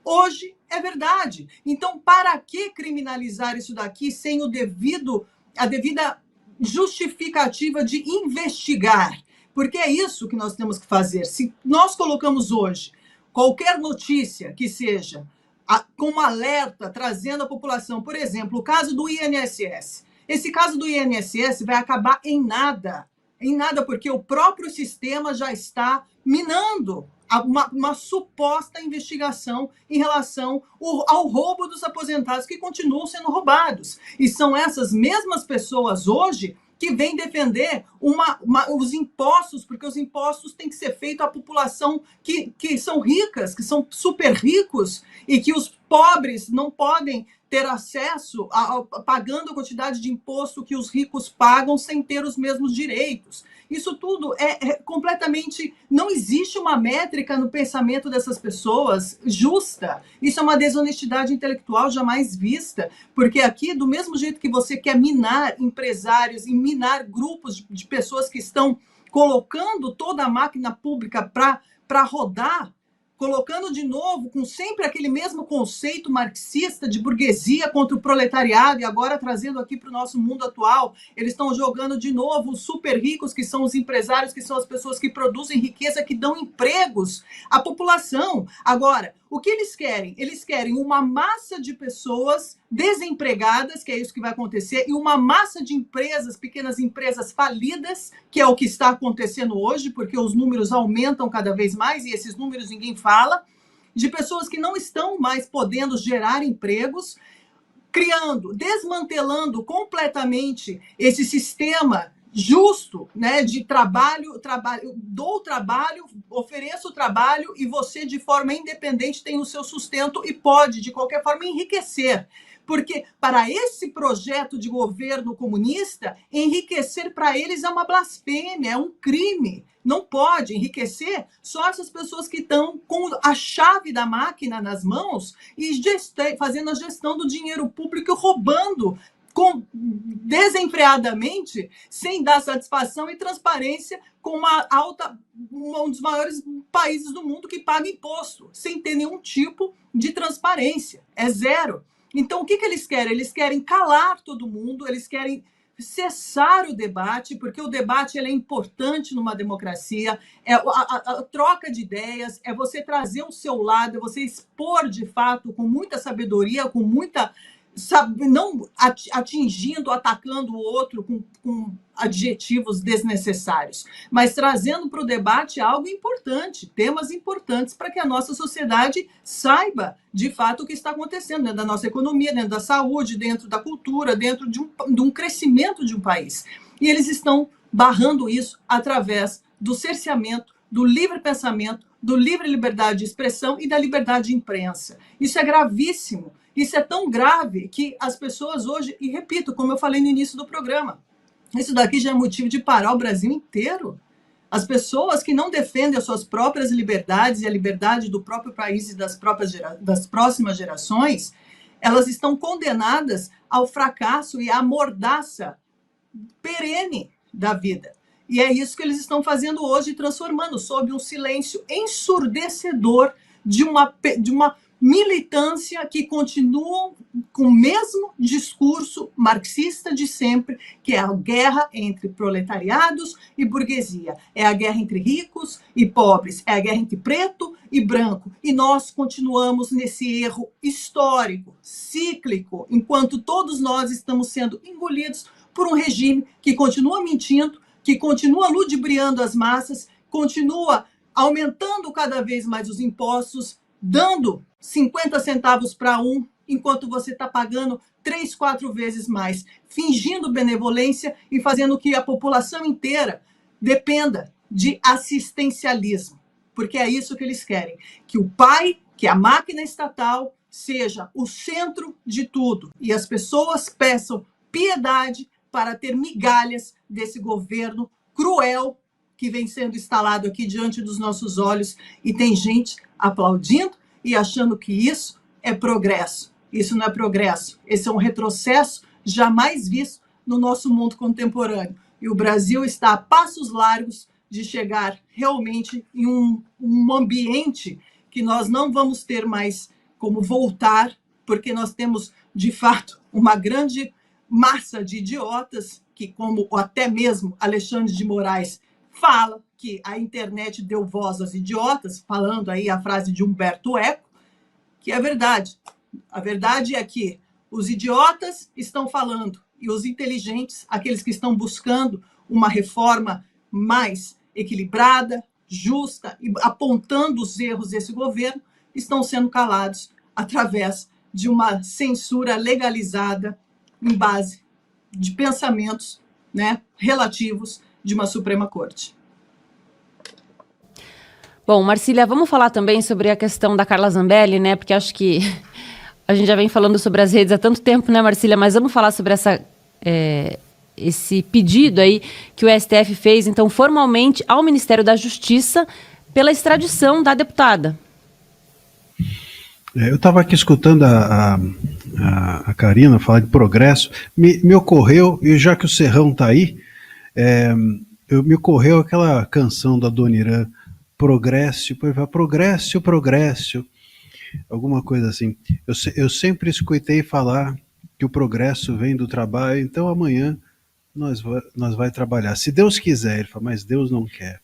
hoje é verdade. Então, para que criminalizar isso daqui sem a devida justificativa de investigar? Porque é isso que nós temos que fazer. Se nós colocamos hoje qualquer notícia que seja com alerta, trazendo a população, por exemplo, o caso do INSS. Esse caso do INSS vai acabar em nada, porque o próprio sistema já está minando uma suposta investigação em relação ao roubo dos aposentados que continuam sendo roubados. E são essas mesmas pessoas hoje que vem defender os impostos, porque os impostos têm que ser feitos à população que são ricas, que são super ricos, e que os pobres não podem ter acesso pagando a quantidade de imposto que os ricos pagam sem ter os mesmos direitos. Isso tudo é completamente... Não existe uma métrica no pensamento dessas pessoas justa. Isso é uma desonestidade intelectual jamais vista, porque aqui, do mesmo jeito que você quer minar empresários e minar grupos de pessoas que estão colocando toda a máquina pública para rodar, colocando de novo, com sempre aquele mesmo conceito marxista de burguesia contra o proletariado, e agora trazendo aqui para o nosso mundo atual, eles estão jogando de novo os super ricos, que são os empresários, que são as pessoas que produzem riqueza, que dão empregos à população. Agora, o que eles querem? Eles querem uma massa de pessoas desempregadas, que é isso que vai acontecer, e uma massa de empresas, pequenas empresas falidas, que é o que está acontecendo hoje, porque os números aumentam cada vez mais, e esses números ninguém fala, de pessoas que não estão mais podendo gerar empregos, desmantelando completamente esse sistema justo, né, de dou trabalho, ofereço trabalho, e você, de forma independente, tem o seu sustento e pode, de qualquer forma, enriquecer. Porque, para esse projeto de governo comunista, enriquecer para eles é uma blasfêmia, é um crime. Não pode enriquecer só essas pessoas que estão com a chave da máquina nas mãos e fazendo a gestão do dinheiro público, roubando desenfreadamente, sem dar satisfação e transparência, com um dos maiores países do mundo que paga imposto, sem ter nenhum tipo de transparência. É zero. Então, o que eles querem? Eles querem calar todo mundo, eles querem cessar o debate, porque o debate ele é importante numa democracia, é a troca de ideias, é você trazer o seu lado, é você expor de fato com muita sabedoria, com muita... não atingindo, atacando o outro com adjetivos desnecessários, mas trazendo para o debate algo importante, temas importantes, para que a nossa sociedade saiba de fato o que está acontecendo dentro da nossa economia, dentro da saúde, dentro da cultura, dentro de um crescimento de um país. E eles estão barrando isso através do cerceamento, do livre pensamento, do livre liberdade de expressão e da liberdade de imprensa. Isso é gravíssimo. Isso é tão grave que as pessoas hoje, e repito, como eu falei no início do programa, isso daqui já é motivo de parar o Brasil inteiro. As pessoas que não defendem as suas próprias liberdades e a liberdade do próprio país e das próximas gerações, elas estão condenadas ao fracasso e à mordaça perene da vida. E é isso que eles estão fazendo hoje, transformando sob um silêncio ensurdecedor de uma militância que continuam com o mesmo discurso marxista de sempre, que é a guerra entre proletariados e burguesia. É a guerra entre ricos e pobres, é a guerra entre preto e branco. E nós continuamos nesse erro histórico, cíclico, enquanto todos nós estamos sendo engolidos por um regime que continua mentindo, que continua ludibriando as massas, continua aumentando cada vez mais os impostos, dando 50 centavos para um, enquanto você está pagando 3, 4 vezes mais, fingindo benevolência e fazendo que a população inteira dependa de assistencialismo, porque é isso que eles querem, que o pai, que a máquina estatal seja o centro de tudo e as pessoas peçam piedade para ter migalhas desse governo cruel que vem sendo instalado aqui diante dos nossos olhos, e tem gente aplaudindo e achando que isso é progresso. Isso não é progresso, esse é um retrocesso jamais visto no nosso mundo contemporâneo. E o Brasil está a passos largos de chegar realmente em um ambiente que nós não vamos ter mais como voltar, porque nós temos, de fato, uma grande massa de idiotas que, como até mesmo Alexandre de Moraes fala, que a internet deu voz aos idiotas, falando aí a frase de Humberto Eco, que é verdade. A verdade é que os idiotas estão falando e os inteligentes, aqueles que estão buscando uma reforma mais equilibrada, justa e apontando os erros desse governo, estão sendo calados através de uma censura legalizada em base de pensamentos, né, relativos de uma Suprema Corte. Bom, Marcília, vamos falar também sobre a questão da Carla Zambelli, né? Porque acho que a gente já vem falando sobre as redes há tanto tempo, né, Marcília? Mas vamos falar sobre esse pedido aí que o STF fez, então, formalmente ao Ministério da Justiça pela extradição da deputada. Eu estava aqui escutando a Karina falar de progresso, me ocorreu, e já que o Serrão está aí, me ocorreu aquela canção da Dona Irã, progresso, progresso, alguma coisa assim. Eu sempre escutei falar que o progresso vem do trabalho, então amanhã nós vai trabalhar. Se Deus quiser, ele fala, mas Deus não quer.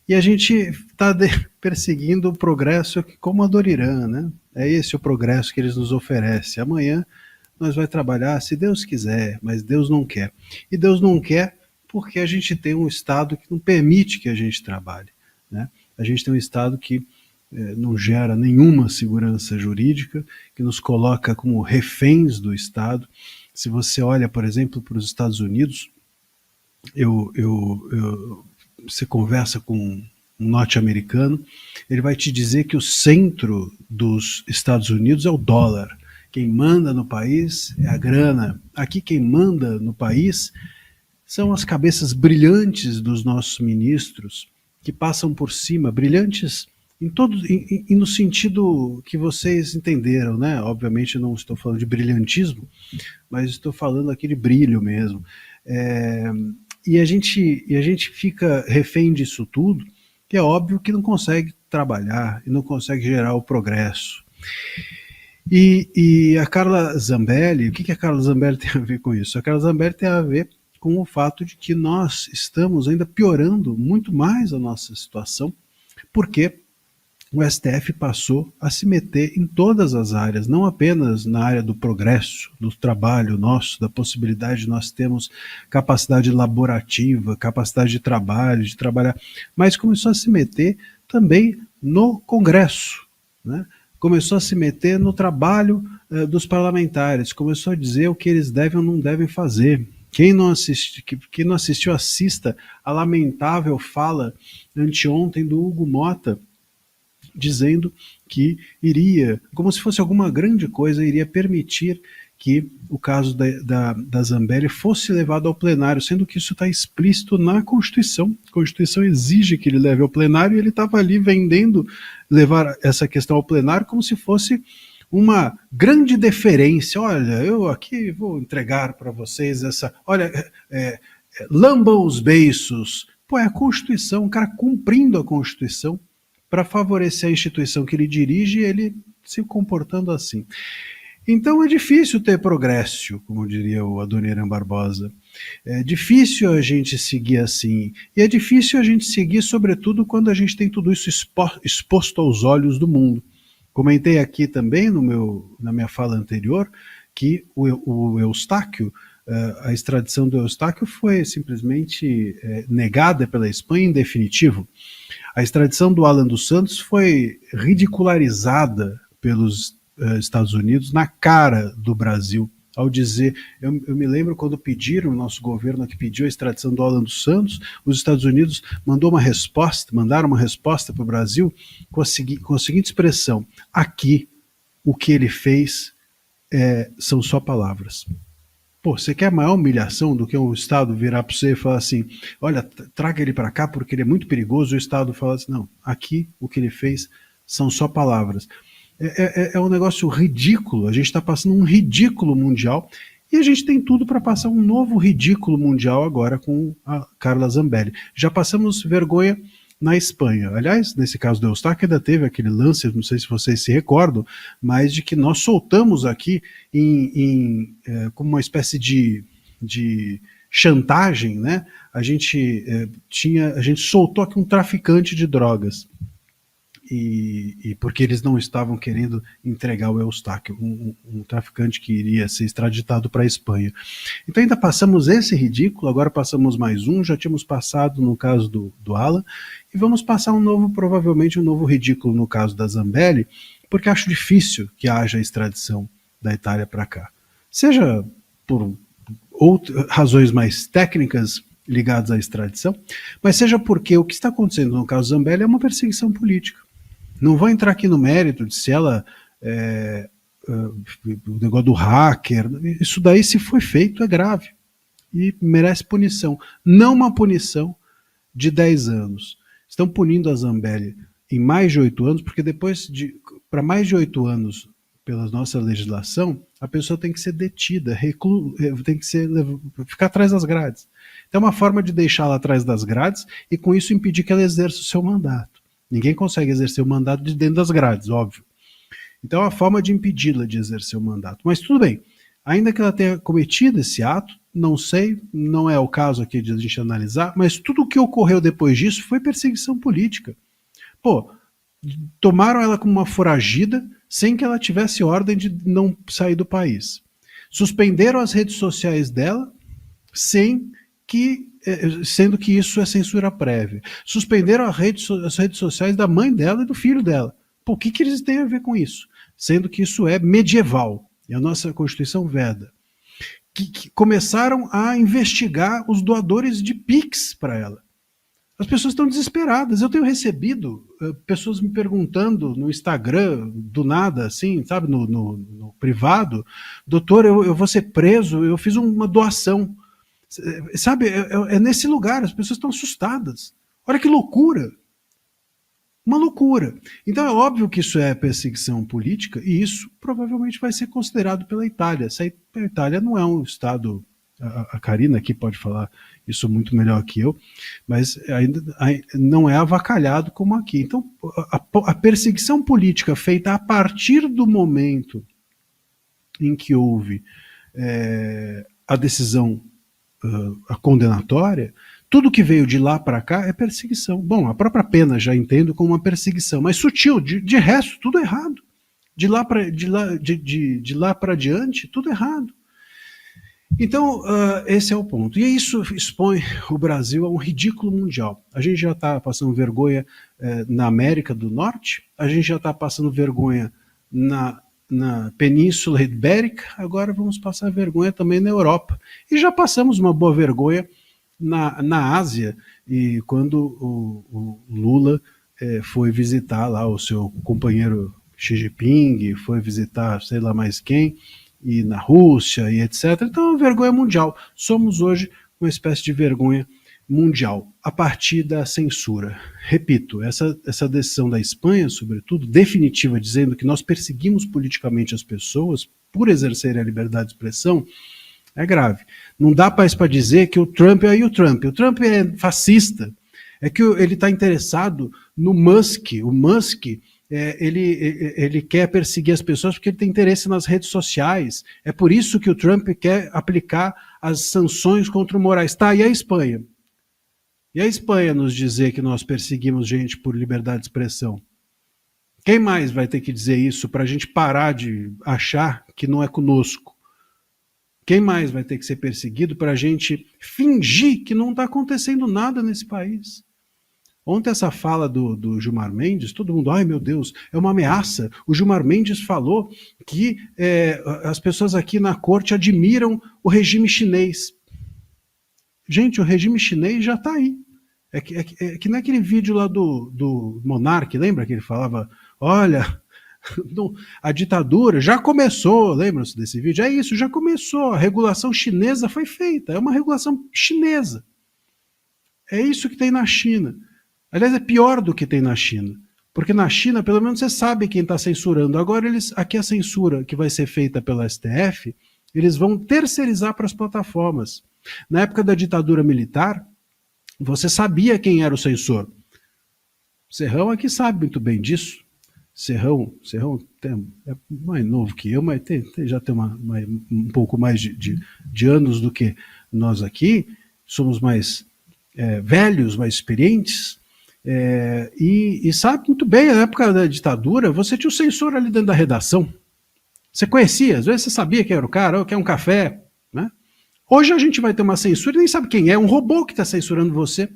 E a gente está perseguindo o progresso como a Dona Irã, né? É esse o progresso que eles nos oferecem. Amanhã nós vai trabalhar, se Deus quiser, mas Deus não quer. E Deus não quer porque a gente tem um Estado que não permite que a gente trabalhe, né? A gente tem um Estado que não gera nenhuma segurança jurídica, que nos coloca como reféns do Estado. Se você olha, por exemplo, para os Estados Unidos, você conversa com um norte-americano, ele vai te dizer que o centro dos Estados Unidos é o dólar. Quem manda no país é a grana. Aqui quem manda no país são as cabeças brilhantes dos nossos ministros, que passam por cima, brilhantes e no sentido que vocês entenderam, né? Obviamente não estou falando de brilhantismo, mas estou falando aqui de brilho mesmo. E a gente fica refém disso tudo, que é óbvio que não consegue trabalhar e não consegue gerar o progresso. E a Carla Zambelli, o que a Carla Zambelli tem a ver com isso? A Carla Zambelli tem a ver com o fato de que nós estamos ainda piorando muito mais a nossa situação, porque o STF passou a se meter em todas as áreas, não apenas na área do progresso, do trabalho nosso, da possibilidade de nós termos capacidade laborativa, capacidade de trabalho, de trabalhar, mas começou a se meter também no Congresso, né? Começou a se meter no trabalho dos parlamentares, começou a dizer o que eles devem ou não devem fazer. Quem não assistiu, assista a lamentável fala anteontem do Hugo Mota, dizendo que iria, como se fosse alguma grande coisa, iria permitir que o caso da Zambelli fosse levado ao plenário, sendo que isso está explícito na Constituição. A Constituição exige que ele leve ao plenário e ele estava ali vendendo levar essa questão ao plenário como se fosse uma grande deferência. Olha, eu aqui vou entregar para vocês essa... Olha, lambam os beiços. Pô, é a Constituição, o cara cumprindo a Constituição para favorecer a instituição que ele dirige, ele se comportando assim. Então é difícil ter progresso, como diria o Adoniran Barbosa. É difícil a gente seguir assim. E é difícil a gente seguir, sobretudo, quando a gente tem tudo isso exposto aos olhos do mundo. Comentei aqui também, na minha fala anterior, que o Eustáquio, a extradição do Eustáquio foi simplesmente negada pela Espanha em definitivo. A extradição do Alan dos Santos foi ridicularizada pelos Estados Unidos na cara do Brasil, ao dizer, eu me lembro quando pediram, o nosso governo que pediu a extradição do Alan dos Santos, os Estados Unidos mandaram uma resposta para o Brasil com a seguinte expressão: aqui o que ele fez são só palavras. Pô, você quer maior humilhação do que o Estado virar para você e falar assim, olha, traga ele para cá porque ele é muito perigoso, o Estado fala assim, não, aqui o que ele fez são só palavras. É um negócio ridículo, a gente está passando um ridículo mundial e a gente tem tudo para passar um novo ridículo mundial agora com a Carla Zambelli. Já passamos vergonha na Espanha. Aliás, nesse caso do Eustáquio ainda teve aquele lance, não sei se vocês se recordam, mas de que nós soltamos aqui como uma espécie de chantagem, né? A gente soltou aqui um traficante de drogas. E porque eles não estavam querendo entregar o Eustáquio, um traficante que iria ser extraditado para a Espanha. Então ainda passamos esse ridículo, agora passamos mais um, já tínhamos passado no caso do Alan, e vamos passar provavelmente um novo ridículo no caso da Zambelli, porque acho difícil que haja extradição da Itália para cá. Seja por razões mais técnicas ligadas à extradição, mas seja porque o que está acontecendo no caso Zambelli é uma perseguição política. Não vou entrar aqui no mérito de se ela o negócio do hacker, isso daí se foi feito é grave e merece punição, não uma punição de 10 anos. Estão punindo a Zambelli em mais de 8 anos, porque para mais de 8 anos, pela nossa legislação, a pessoa tem que ser detida, tem que ficar atrás das grades. Então é uma forma de deixá-la atrás das grades e com isso impedir que ela exerça o seu mandato. Ninguém consegue exercer o mandato de dentro das grades, óbvio. Então é uma forma de impedi-la de exercer o mandato. Mas tudo bem, ainda que ela tenha cometido esse ato, não sei, não é o caso aqui de a gente analisar, mas tudo o que ocorreu depois disso foi perseguição política. Pô, tomaram ela como uma foragida sem que ela tivesse ordem de não sair do país. Suspenderam as redes sociais dela sendo que isso é censura prévia. Suspenderam as redes sociais da mãe dela e do filho dela. Pô, o que eles têm a ver com isso? Sendo que isso é medieval, e a nossa Constituição veda. Que começaram a investigar os doadores de Pix para ela. As pessoas estão desesperadas. Eu tenho recebido pessoas me perguntando no Instagram, do nada, assim, sabe, no privado, doutor, eu vou ser preso, eu fiz uma doação. Sabe, é nesse lugar, as pessoas estão assustadas. Olha que loucura. Uma loucura. Então é óbvio que isso é perseguição política e isso provavelmente vai ser considerado pela Itália. A Itália não é um Estado, a Karina aqui pode falar isso muito melhor que eu, mas ainda não é avacalhado como aqui. Então a perseguição política feita a partir do momento em que houve a decisão a condenatória, tudo que veio de lá para cá é perseguição. Bom, a própria pena já entendo como uma perseguição, mas sutil, de resto, tudo errado. De lá para diante, tudo errado. Então, esse é o ponto. E isso expõe o Brasil a um ridículo mundial. A gente já está passando vergonha na América do Norte, a gente já está passando vergonha na Península Ibérica, agora vamos passar vergonha também na Europa. E já passamos uma boa vergonha na Ásia, e quando o Lula foi visitar lá o seu companheiro Xi Jinping, foi visitar sei lá mais quem, e na Rússia e etc. Então é uma vergonha mundial. Somos hoje uma espécie de vergonha mundial, a partir da censura. Repito, essa decisão da Espanha, sobretudo, definitiva, dizendo que nós perseguimos politicamente as pessoas por exercerem a liberdade de expressão, é grave. Não dá para dizer que o Trump é fascista, é que ele está interessado no Musk. O Musk, ele quer perseguir as pessoas porque ele tem interesse nas redes sociais. É por isso que o Trump quer aplicar as sanções contra o Moraes. Tá, e a Espanha? E a Espanha nos dizer que nós perseguimos gente por liberdade de expressão? Quem mais vai ter que dizer isso para a gente parar de achar que não é conosco? Quem mais vai ter que ser perseguido para a gente fingir que não está acontecendo nada nesse país? Ontem essa fala do Gilmar Mendes, todo mundo, ai meu Deus, é uma ameaça. O Gilmar Mendes falou que as pessoas aqui na corte admiram o regime chinês. Gente, o regime chinês já está aí. É que naquele vídeo lá do Monark, lembra que ele falava, olha, a ditadura já começou, lembram-se desse vídeo? É isso, já começou, a regulação chinesa foi feita, é uma regulação chinesa. É isso que tem na China. Aliás, é pior do que tem na China. Porque na China, pelo menos você sabe quem está censurando. Agora, aqui a censura que vai ser feita pela STF, eles vão terceirizar para as plataformas. Na época da ditadura militar, você sabia quem era o censor. Serrão aqui sabe muito bem disso. Serrão é mais novo que eu, mas já tem um pouco mais de anos do que nós aqui. Somos mais velhos, mais experientes. E sabe muito bem, na época da ditadura, você tinha o censor ali dentro da redação. Você conhecia, às vezes você sabia quem era o cara, quer um café, né? Hoje a gente vai ter uma censura e nem sabe quem é, um robô que está censurando você.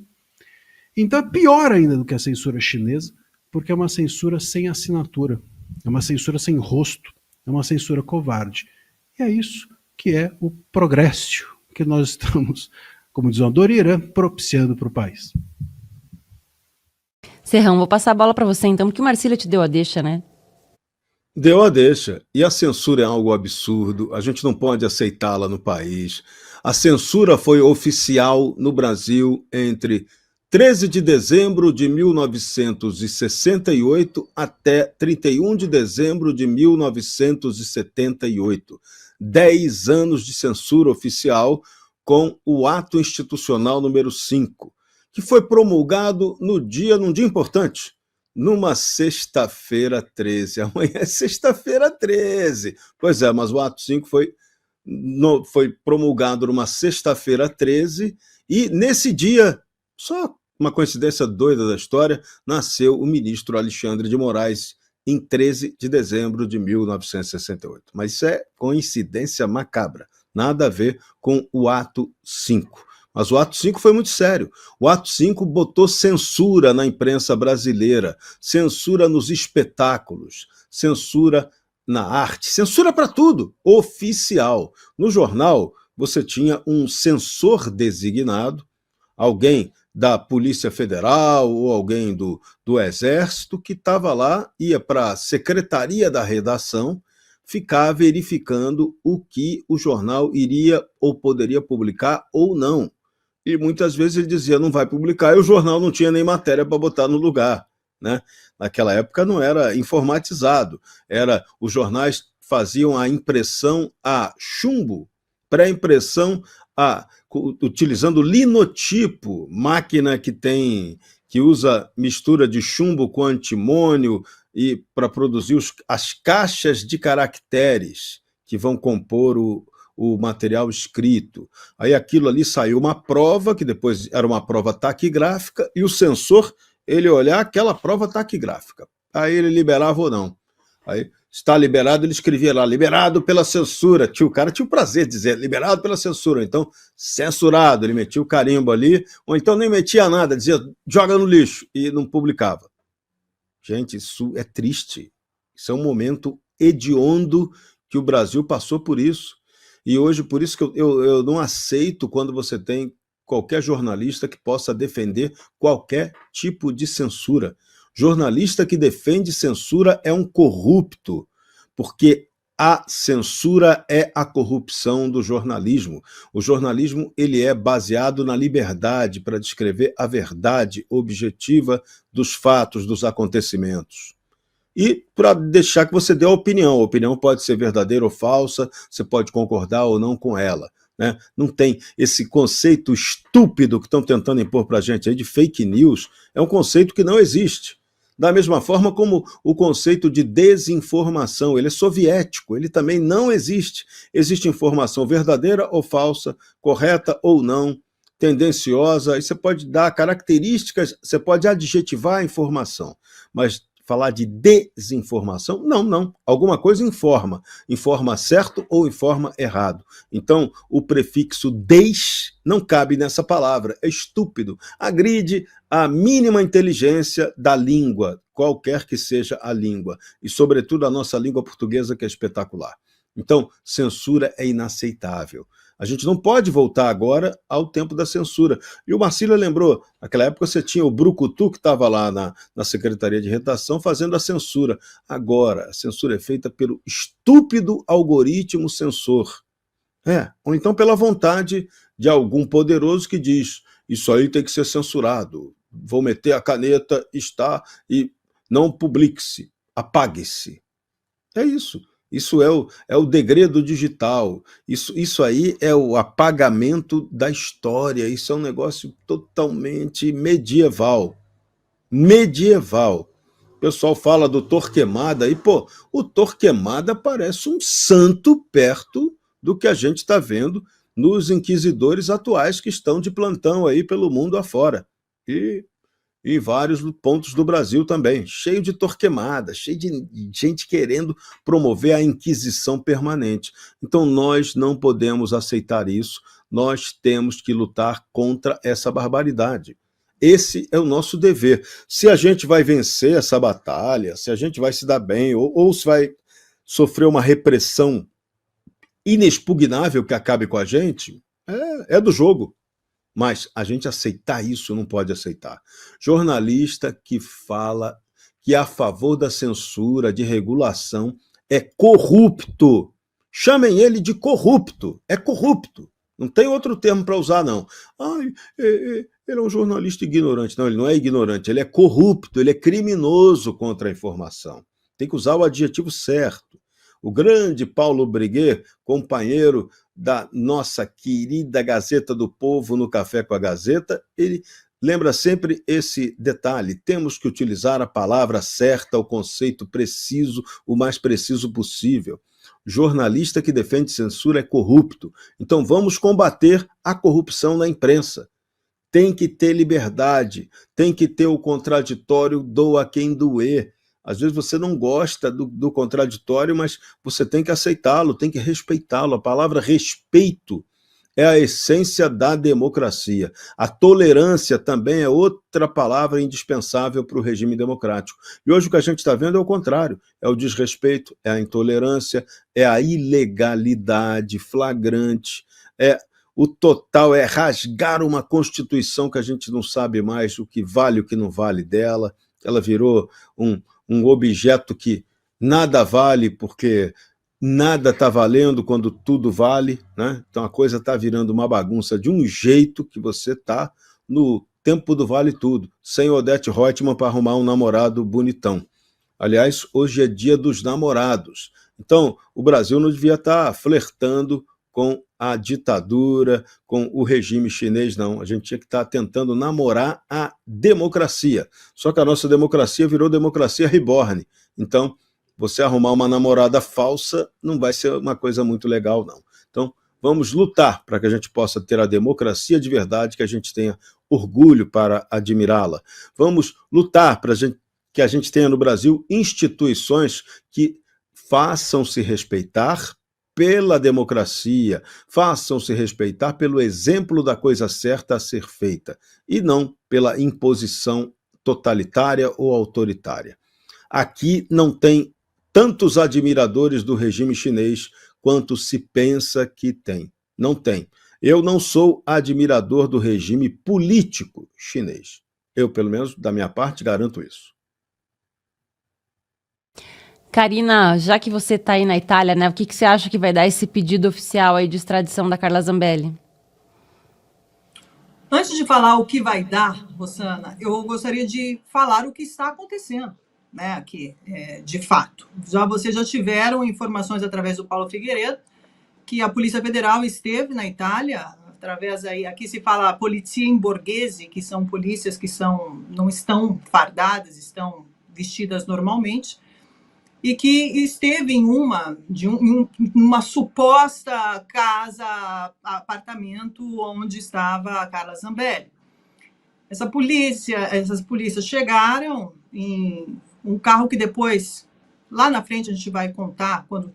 Então é pior ainda do que a censura chinesa, porque é uma censura sem assinatura, é uma censura sem rosto, é uma censura covarde. E é isso que é o progresso que nós estamos, como diz o Adorira, propiciando para o país. Serrão, vou passar a bola para você então, porque o Marcílio te deu a deixa, né? Deu a deixa. E a censura é algo absurdo, a gente não pode aceitá-la no país. A censura foi oficial no Brasil entre 13 de dezembro de 1968 até 31 de dezembro de 1978. 10 anos de censura oficial com o Ato Institucional número 5, que foi promulgado num dia importante, numa sexta-feira 13. Amanhã é sexta-feira 13. Pois é, mas o Ato 5 foi promulgado numa sexta-feira 13 e nesse dia, só uma coincidência doida da história, nasceu o ministro Alexandre de Moraes em 13 de dezembro de 1968. Mas isso é coincidência macabra, nada a ver com o Ato 5. Mas o Ato 5 foi muito sério. O Ato 5 botou censura na imprensa brasileira, censura nos espetáculos, censura na arte, censura para tudo, oficial. No jornal, você tinha um censor designado, alguém da Polícia Federal ou alguém do Exército que estava lá, ia para a secretaria da redação, ficar verificando o que o jornal iria ou poderia publicar ou não. E muitas vezes ele dizia, não vai publicar, e o jornal não tinha nem matéria para botar no lugar, né? Naquela época não era informatizado, os jornais faziam a impressão a chumbo, pré-impressão utilizando linotipo, máquina que usa mistura de chumbo com antimônio e para produzir as caixas de caracteres que vão compor o material escrito. Aí aquilo ali saiu uma prova, que depois era uma prova taquigráfica, e o censor, ele olhar aquela prova taquigráfica. Aí ele liberava ou não. Aí, está liberado, ele escrevia lá, liberado pela censura. O cara tinha o prazer de dizer, liberado pela censura. Então, censurado, ele metia o carimbo ali, ou então nem metia nada, dizia, joga no lixo, e não publicava. Gente, isso é triste. Isso é um momento hediondo que o Brasil passou por isso. E hoje, por isso que eu não aceito quando você tem qualquer jornalista que possa defender qualquer tipo de censura. Jornalista que defende censura é um corrupto, porque a censura é a corrupção do jornalismo. O jornalismo ele é baseado na liberdade para descrever a verdade objetiva dos fatos, dos acontecimentos. E para deixar que você dê a opinião pode ser verdadeira ou falsa, você pode concordar ou não com ela, né? Não tem esse conceito estúpido que estão tentando impor para a gente aí de fake news, é um conceito que não existe. Da mesma forma como o conceito de desinformação, ele é soviético, ele também não existe. Existe informação verdadeira ou falsa, correta ou não, tendenciosa, e você pode dar características, você pode adjetivar a informação, mas falar de desinformação? Não, não. Alguma coisa informa. Informa certo ou informa errado. Então, o prefixo des não cabe nessa palavra. É estúpido. Agride a mínima inteligência da língua, qualquer que seja a língua. E, sobretudo, a nossa língua portuguesa, que é espetacular. Então, censura é inaceitável. A gente não pode voltar agora ao tempo da censura. E o Marcílio lembrou, naquela época você tinha o Brucutu, que estava lá na Secretaria de Redação, fazendo a censura. Agora, a censura é feita pelo estúpido algoritmo censor. Ou então pela vontade de algum poderoso que diz, isso aí tem que ser censurado, vou meter a caneta, está, e não publique-se, apague-se. É isso. Isso é o degredo digital. Isso aí é o apagamento da história. Isso é um negócio totalmente medieval. Medieval. O pessoal fala do Torquemada e, pô, o Torquemada parece um santo perto do que a gente está vendo nos inquisidores atuais que estão de plantão aí pelo mundo afora. E em vários pontos do Brasil também, cheio de Torquemada, cheio de gente querendo promover a Inquisição permanente. Então nós não podemos aceitar isso, nós temos que lutar contra essa barbaridade. Esse é o nosso dever. Se a gente vai vencer essa batalha, se a gente vai se dar bem, ou se vai sofrer uma repressão inexpugnável que acabe com a gente, é do jogo. Mas a gente aceitar isso não pode aceitar. Jornalista que fala que é a favor da censura, de regulação, é corrupto. Chamem ele de corrupto. É corrupto. Não tem outro termo para usar, não. Ele é um jornalista ignorante. Não, ele não é ignorante, ele é corrupto, ele é criminoso contra a informação. Tem que usar o adjetivo certo. O grande Paulo Breguet, companheiro da nossa querida Gazeta do Povo no Café com a Gazeta, ele lembra sempre esse detalhe: temos que utilizar a palavra certa, o conceito preciso, o mais preciso possível. Jornalista que defende censura é corrupto. Então vamos combater a corrupção na imprensa. Tem que ter liberdade, tem que ter o contraditório, doa quem doer. Às vezes você não gosta do contraditório, mas você tem que aceitá-lo, tem que respeitá-lo. A palavra respeito é a essência da democracia. A tolerância também é outra palavra indispensável para o regime democrático. E hoje o que a gente está vendo é o contrário. É o desrespeito, é a intolerância, é a ilegalidade flagrante, o total, é rasgar uma Constituição que a gente não sabe mais o que vale e o que não vale dela. Ela virou um objeto que nada vale, porque nada está valendo quando tudo vale, né? Então a coisa está virando uma bagunça de um jeito que você está no tempo do vale tudo, sem Odete Roitman para arrumar um namorado bonitão. Aliás, hoje é dia dos namorados. Então, o Brasil não devia estar flertando com a ditadura, com o regime chinês, não. A gente tinha que estar tentando namorar a democracia. Só que a nossa democracia virou democracia reborn. Então, você arrumar uma namorada falsa não vai ser uma coisa muito legal, não. Então, vamos lutar para que a gente possa ter a democracia de verdade, que a gente tenha orgulho para admirá-la. Vamos lutar para que a gente tenha no Brasil instituições que façam-se respeitar pela democracia, façam-se respeitar pelo exemplo da coisa certa a ser feita, e não pela imposição totalitária ou autoritária. Aqui não tem tantos admiradores do regime chinês quanto se pensa que tem. Não tem. Eu não sou admirador do regime político chinês. Eu, pelo menos, da minha parte, garanto isso. Karina, já que você está aí na Itália, né, o que você acha que vai dar esse pedido oficial aí de extradição da Carla Zambelli? Antes de falar o que vai dar, Rosana, eu gostaria de falar o que está acontecendo, né, aqui, de fato. Vocês já tiveram informações através do Paulo Figueiredo que a Polícia Federal esteve na Itália, através aí, aqui se fala polizia in borghese, que são polícias que não estão fardadas, estão vestidas normalmente, e que esteve em uma suposta casa, apartamento onde estava a Carla Zambelli. Essas polícias chegaram um carro que depois, lá na frente, a gente vai contar, quando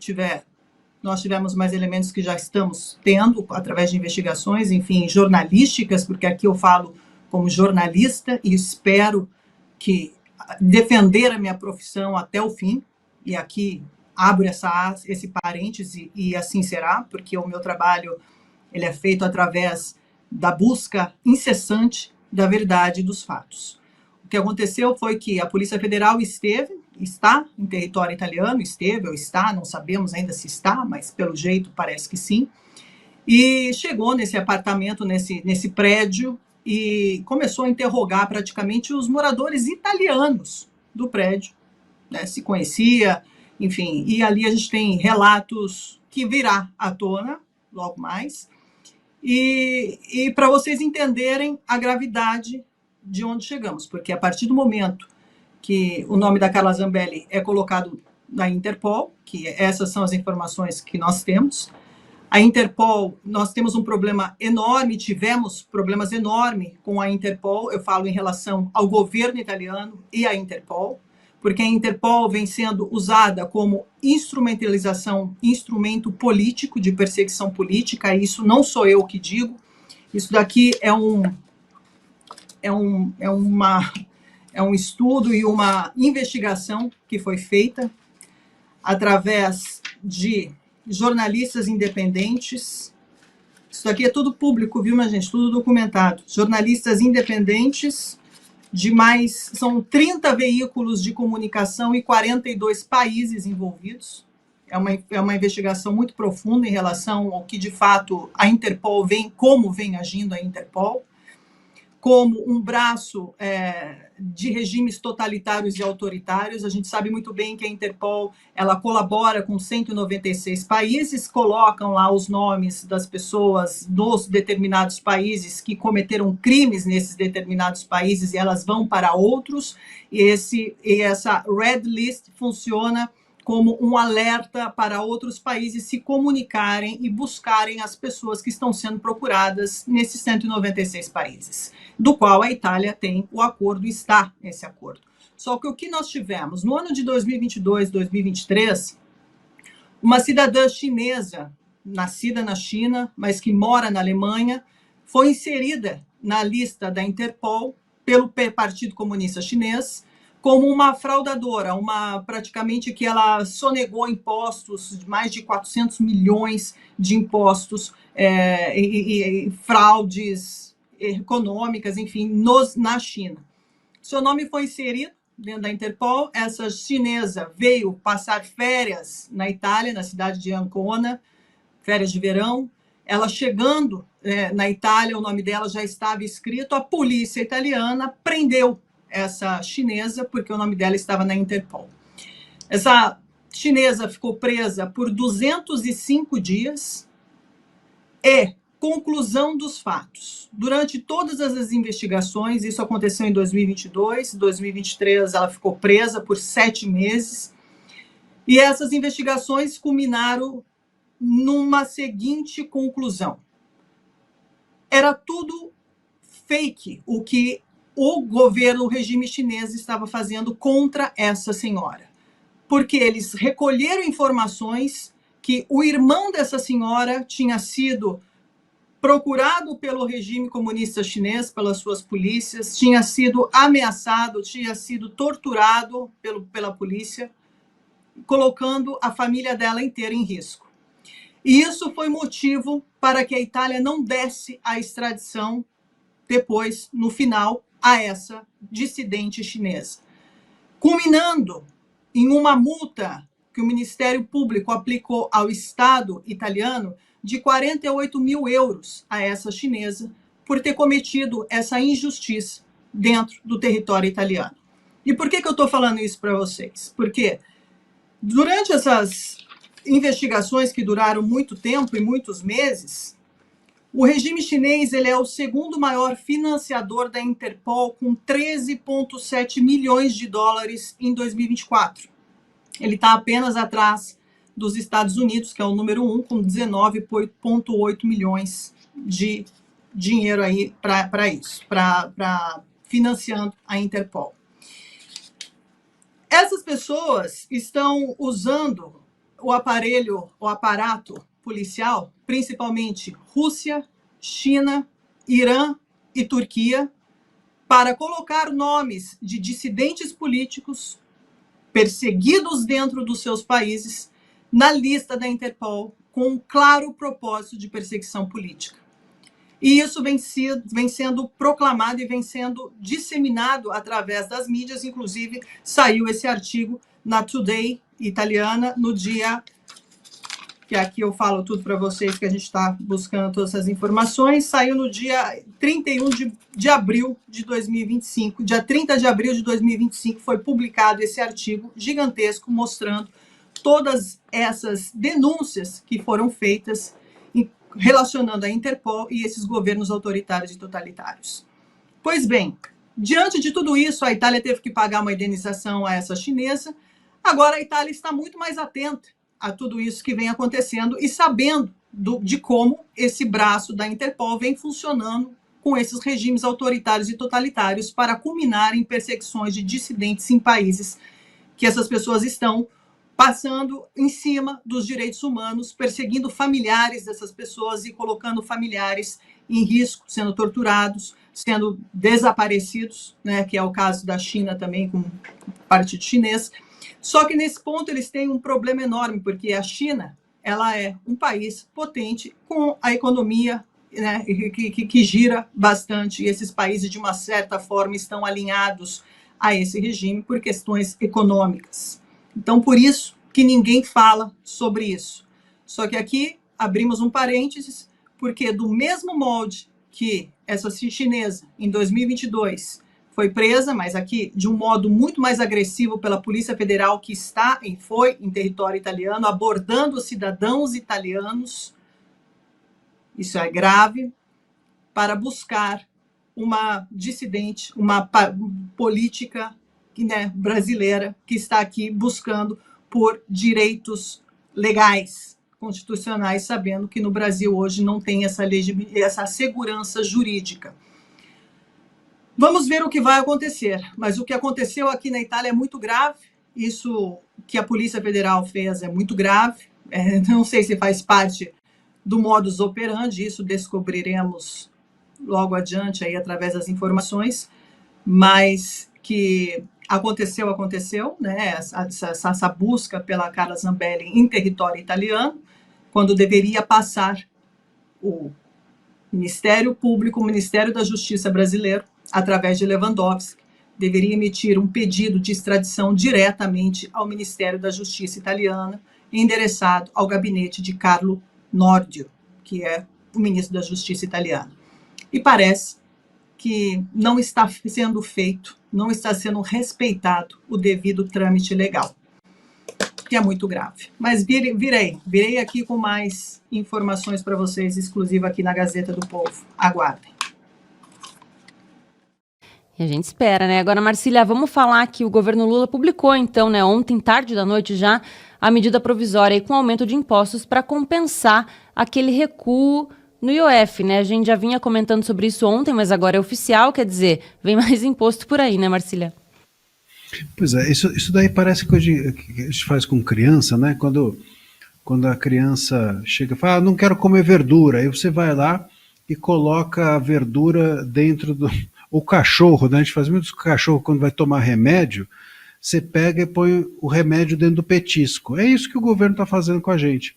nós tivermos mais elementos que já estamos tendo, através de investigações, enfim, jornalísticas, porque aqui eu falo como jornalista e espero que defender a minha profissão até o fim, e aqui abro esse parêntese e assim será, porque o meu trabalho ele é feito através da busca incessante da verdade e dos fatos. O que aconteceu foi que a Polícia Federal está em território italiano, esteve ou está, não sabemos ainda se está, mas pelo jeito parece que sim, e chegou nesse apartamento, nesse prédio, e começou a interrogar praticamente os moradores italianos do prédio, né, se conhecia, enfim, e ali a gente tem relatos que virá à tona logo mais, e para vocês entenderem a gravidade de onde chegamos, porque a partir do momento que o nome da Carla Zambelli é colocado na Interpol, que essas são as informações que nós temos, a Interpol, nós temos um problema enorme, tivemos problemas enormes com a Interpol, eu falo em relação ao governo italiano e à Interpol, porque a Interpol vem sendo usada como instrumento político, de perseguição política, e isso não sou eu que digo, isso daqui é um estudo e uma investigação que foi feita através de jornalistas independentes. Isso daqui é tudo público, viu, minha gente? Tudo documentado. Jornalistas independentes são 30 veículos de comunicação e 42 países envolvidos. É uma investigação muito profunda em relação ao que, de fato, a Interpol como vem agindo a Interpol, como um braço de regimes totalitários e autoritários. A gente sabe muito bem que a Interpol ela colabora com 196 países, colocam lá os nomes das pessoas dos determinados países que cometeram crimes nesses determinados países e elas vão para outros, e essa Red List funciona como um alerta para outros países se comunicarem e buscarem as pessoas que estão sendo procuradas nesses 196 países, do qual a Itália tem o acordo, está nesse acordo. Só que o que nós tivemos? No ano de 2022, 2023, uma cidadã chinesa, nascida na China, mas que mora na Alemanha, foi inserida na lista da Interpol pelo Partido Comunista Chinês, como uma fraudadora, praticamente que ela sonegou impostos, mais de 400 milhões de impostos e fraudes econômicas, enfim, na China. Seu nome foi inserido dentro da Interpol. Essa chinesa veio passar férias na Itália, na cidade de Ancona, férias de verão. Ela chegando na Itália, o nome dela já estava escrito, a polícia italiana prendeu essa chinesa, porque o nome dela estava na Interpol. Essa chinesa ficou presa por 205 dias e, conclusão dos fatos, durante todas as investigações, isso aconteceu em 2022, 2023 ela ficou presa por 7 meses, e essas investigações culminaram numa seguinte conclusão. Era tudo fake o que o governo, o regime chinês estava fazendo contra essa senhora. Porque eles recolheram informações que o irmão dessa senhora tinha sido procurado pelo regime comunista chinês, pelas suas polícias, tinha sido ameaçado, tinha sido torturado pela polícia, colocando a família dela inteira em risco. E isso foi motivo para que a Itália não desse a extradição depois, no final, a essa dissidente chinesa, culminando em uma multa que o Ministério Público aplicou ao Estado italiano de 48 mil euros a essa chinesa por ter cometido essa injustiça dentro do território italiano. E por que eu estou falando isso para vocês? Porque durante essas investigações que duraram muito tempo e muitos meses, o regime chinês ele é o segundo maior financiador da Interpol, com 13,7 milhões de dólares em 2024. Ele está apenas atrás dos Estados Unidos, que é o número 1, com 19,8 milhões de dinheiro aí para isso, para financiando a Interpol. Essas pessoas estão usando o aparato policial, principalmente Rússia, China, Irã e Turquia, para colocar nomes de dissidentes políticos perseguidos dentro dos seus países na lista da Interpol, com um claro propósito de perseguição política. E isso vem sendo proclamado e vem sendo disseminado através das mídias. Inclusive, saiu esse artigo na Today italiana no dia, que aqui eu falo tudo para vocês, que a gente está buscando todas essas informações, saiu no dia 31 de abril de 2025. Dia 30 de abril de 2025 foi publicado esse artigo gigantesco mostrando todas essas denúncias que foram feitas relacionando a Interpol e esses governos autoritários e totalitários. Pois bem, diante de tudo isso, a Itália teve que pagar uma indenização a essa chinesa. Agora a Itália está muito mais atenta a tudo isso que vem acontecendo e sabendo de como esse braço da Interpol vem funcionando com esses regimes autoritários e totalitários para culminar em perseguições de dissidentes em países que essas pessoas estão passando em cima dos direitos humanos, perseguindo familiares dessas pessoas e colocando familiares em risco, sendo torturados, sendo desaparecidos, né, que é o caso da China também, com o partido chinês. Só que nesse ponto eles têm um problema enorme, porque a China, ela é um país potente com a economia, né, que gira bastante, e esses países, de uma certa forma, estão alinhados a esse regime por questões econômicas. Então, por isso que ninguém fala sobre isso. Só que aqui abrimos um parênteses, porque do mesmo molde que essa chinesa, em 2022, foi presa, mas aqui de um modo muito mais agressivo pela Polícia Federal, que foi em território italiano, abordando cidadãos italianos, isso é grave, para buscar uma dissidente, uma política, né, brasileira, que está aqui buscando por direitos legais, constitucionais, sabendo que no Brasil hoje não tem essa segurança jurídica. Vamos ver o que vai acontecer, mas o que aconteceu aqui na Itália é muito grave. Isso que a Polícia Federal fez é muito grave. Não sei se faz parte do modus operandi, isso descobriremos logo adiante aí através das informações, mas que aconteceu, né? Essa busca pela Carla Zambelli em território italiano, quando deveria passar o Ministério Público, o Ministério da Justiça brasileiro, através de Lewandowski, deveria emitir um pedido de extradição diretamente ao Ministério da Justiça italiana, endereçado ao gabinete de Carlo Nordio, que é o ministro da Justiça italiano. E parece que não está sendo feito, não está sendo respeitado o devido trâmite legal, que é muito grave. Mas virei aqui com mais informações para vocês, exclusiva aqui na Gazeta do Povo. Aguardem. E a gente espera, né? Agora, Marcília, vamos falar que o governo Lula publicou, então, né, ontem, tarde da noite já, a medida provisória aí, com aumento de impostos para compensar aquele recuo no IOF, né? A gente já vinha comentando sobre isso ontem, mas agora é oficial, quer dizer, vem mais imposto por aí, né, Marcília? Pois é, isso daí parece coisa que a gente faz com criança, né? Quando a criança chega e fala, não quero comer verdura, aí você vai lá e coloca a verdura dentro do... O cachorro, né? A gente faz muito com o cachorro quando vai tomar remédio, você pega e põe o remédio dentro do petisco. É isso que o governo está fazendo com a gente.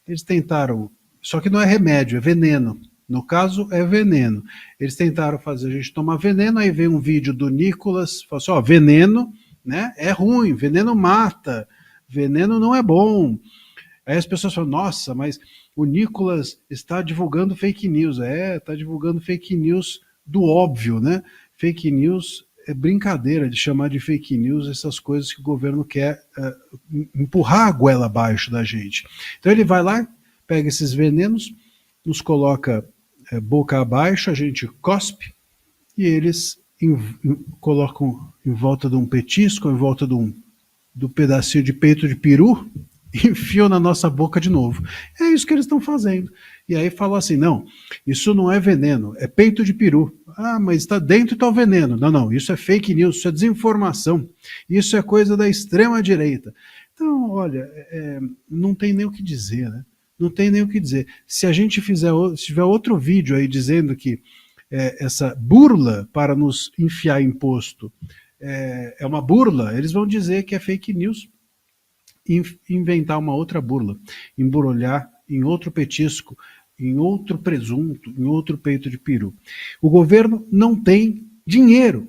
Eles tentaram, só que não é remédio, é veneno. No caso, é veneno. Eles tentaram fazer a gente tomar veneno, aí vem um vídeo do Nicolas, fala assim, ó, veneno, né, é ruim, veneno mata, veneno não é bom. Aí as pessoas falam, nossa, mas o Nicolas está divulgando fake news. Está divulgando fake news do óbvio, né? Fake news é brincadeira de chamar de fake news essas coisas que o governo quer empurrar a goela abaixo da gente. Então ele vai lá, pega esses venenos, nos coloca boca abaixo, a gente cospe e eles colocam em volta de um petisco, em volta do pedacinho de peito de peru, enfiam na nossa boca de novo. É isso que eles estão fazendo. E aí falou assim, não, isso não é veneno, é peito de peru. Ah, mas está dentro e está o veneno. Não, não, isso é fake news, isso é desinformação, isso é coisa da extrema direita. Então, olha, não tem nem o que dizer, né? Não tem nem o que dizer. Se a gente se tiver outro vídeo aí dizendo que essa burla para nos enfiar imposto é uma burla, eles vão dizer que é fake news, inventar uma outra burla, embrulhar em outro petisco, em outro presunto, em outro peito de peru. O governo não tem dinheiro,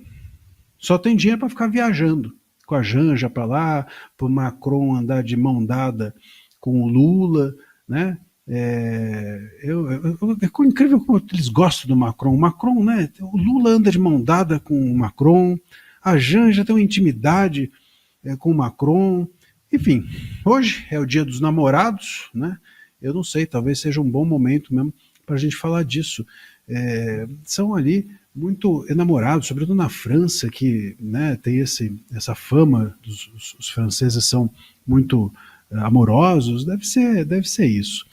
só tem dinheiro para ficar viajando, com a Janja para lá, para o Macron andar de mão dada com o Lula, né? É incrível como eles gostam do Macron. O Macron, né? O Lula anda de mão dada com o Macron, a Janja tem uma intimidade com o Macron. Enfim, hoje é o dia dos namorados, né? Eu não sei, talvez seja um bom momento mesmo para a gente falar disso. São ali muito enamorados, sobretudo na França, que, né, tem essa fama, os franceses são muito amorosos, deve ser isso.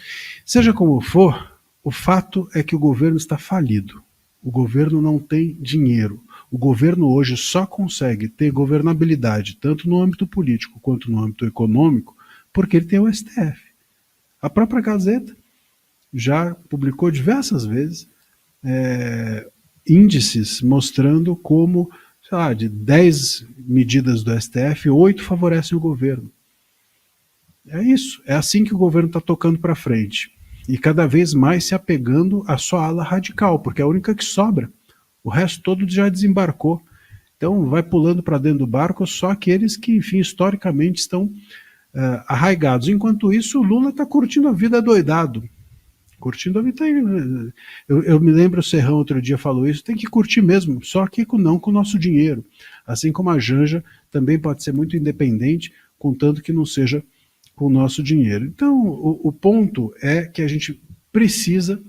Seja como for, o fato é que o governo está falido. O governo não tem dinheiro. O governo hoje só consegue ter governabilidade, tanto no âmbito político quanto no âmbito econômico, porque ele tem o STF. A própria Gazeta já publicou diversas vezes índices mostrando como, sei lá, de 10 medidas do STF, 8 favorecem o governo. É isso, é assim que o governo está tocando para frente. E cada vez mais se apegando à sua ala radical, porque é a única que sobra. O resto todo já desembarcou. Então vai pulando para dentro do barco só aqueles que, enfim, historicamente estão arraigados. Enquanto isso, o Lula está curtindo a vida doidado. Curtindo a vida. Eu me lembro, o Serrão outro dia falou isso, tem que curtir mesmo, só que não com o nosso dinheiro. Assim como a Janja também pode ser muito independente, contanto que não seja com o nosso dinheiro. Então, o ponto é que a gente precisa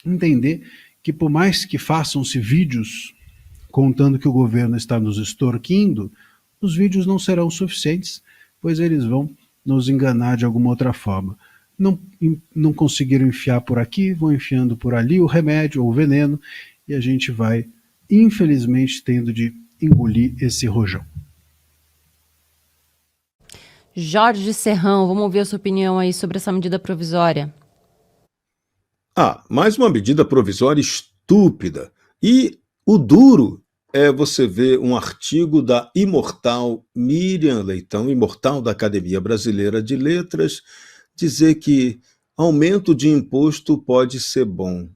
entender que, por mais que façam-se vídeos contando que o governo está nos extorquindo, os vídeos não serão suficientes, pois eles vão nos enganar de alguma outra forma. Não conseguiram enfiar por aqui, vão enfiando por ali o remédio ou o veneno, e a gente vai, infelizmente, tendo de engolir esse rojão. Jorge Serrão, vamos ouvir a sua opinião aí sobre essa medida provisória. Mais uma medida provisória estúpida. E o duro é você ver um artigo da imortal Miriam Leitão, imortal da Academia Brasileira de Letras, dizer que aumento de imposto pode ser bom.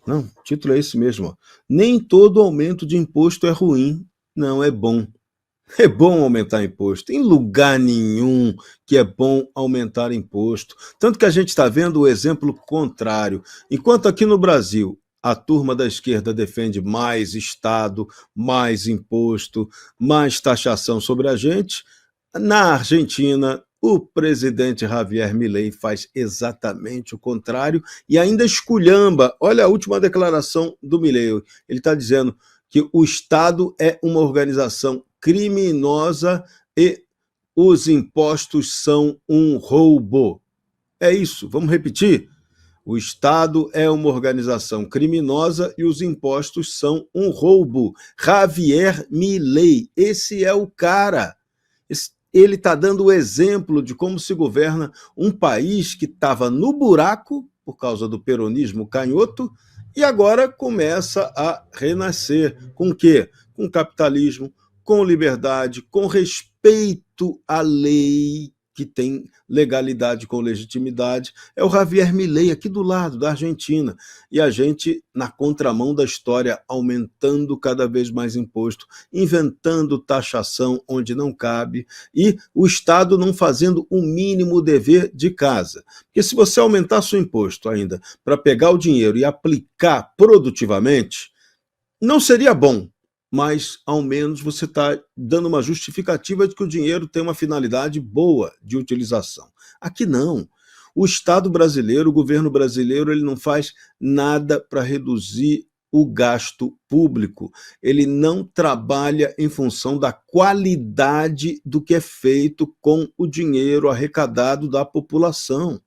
Não, o título é esse mesmo. Ó. Nem todo aumento de imposto é ruim, não, é bom. É bom aumentar imposto. Em lugar nenhum que é bom aumentar imposto. Tanto que a gente está vendo o exemplo contrário. Enquanto aqui no Brasil a turma da esquerda defende mais Estado, mais imposto, mais taxação sobre a gente, na Argentina o presidente Javier Milei faz exatamente o contrário e ainda esculhamba. Olha a última declaração do Milei. Ele está dizendo que o Estado é uma organização criminosa e os impostos são um roubo. É isso, vamos repetir? O Estado é uma organização criminosa e os impostos são um roubo. Javier Milei, esse é o cara. Ele está dando o exemplo de como se governa um país que estava no buraco por causa do peronismo canhoto e agora começa a renascer. Com o quê? Com capitalismo, com liberdade, com respeito à lei, que tem legalidade com legitimidade. É o Javier Milei, aqui do lado, da Argentina. E a gente, na contramão da história, aumentando cada vez mais imposto, inventando taxação onde não cabe, e o Estado não fazendo o mínimo dever de casa. Porque se você aumentar seu imposto ainda para pegar o dinheiro e aplicar produtivamente, não seria bom, mas ao menos você está dando uma justificativa de que o dinheiro tem uma finalidade boa de utilização. Aqui não. O Estado brasileiro, o governo brasileiro, ele não faz nada para reduzir o gasto público, ele não trabalha em função da qualidade do que é feito com o dinheiro arrecadado da população.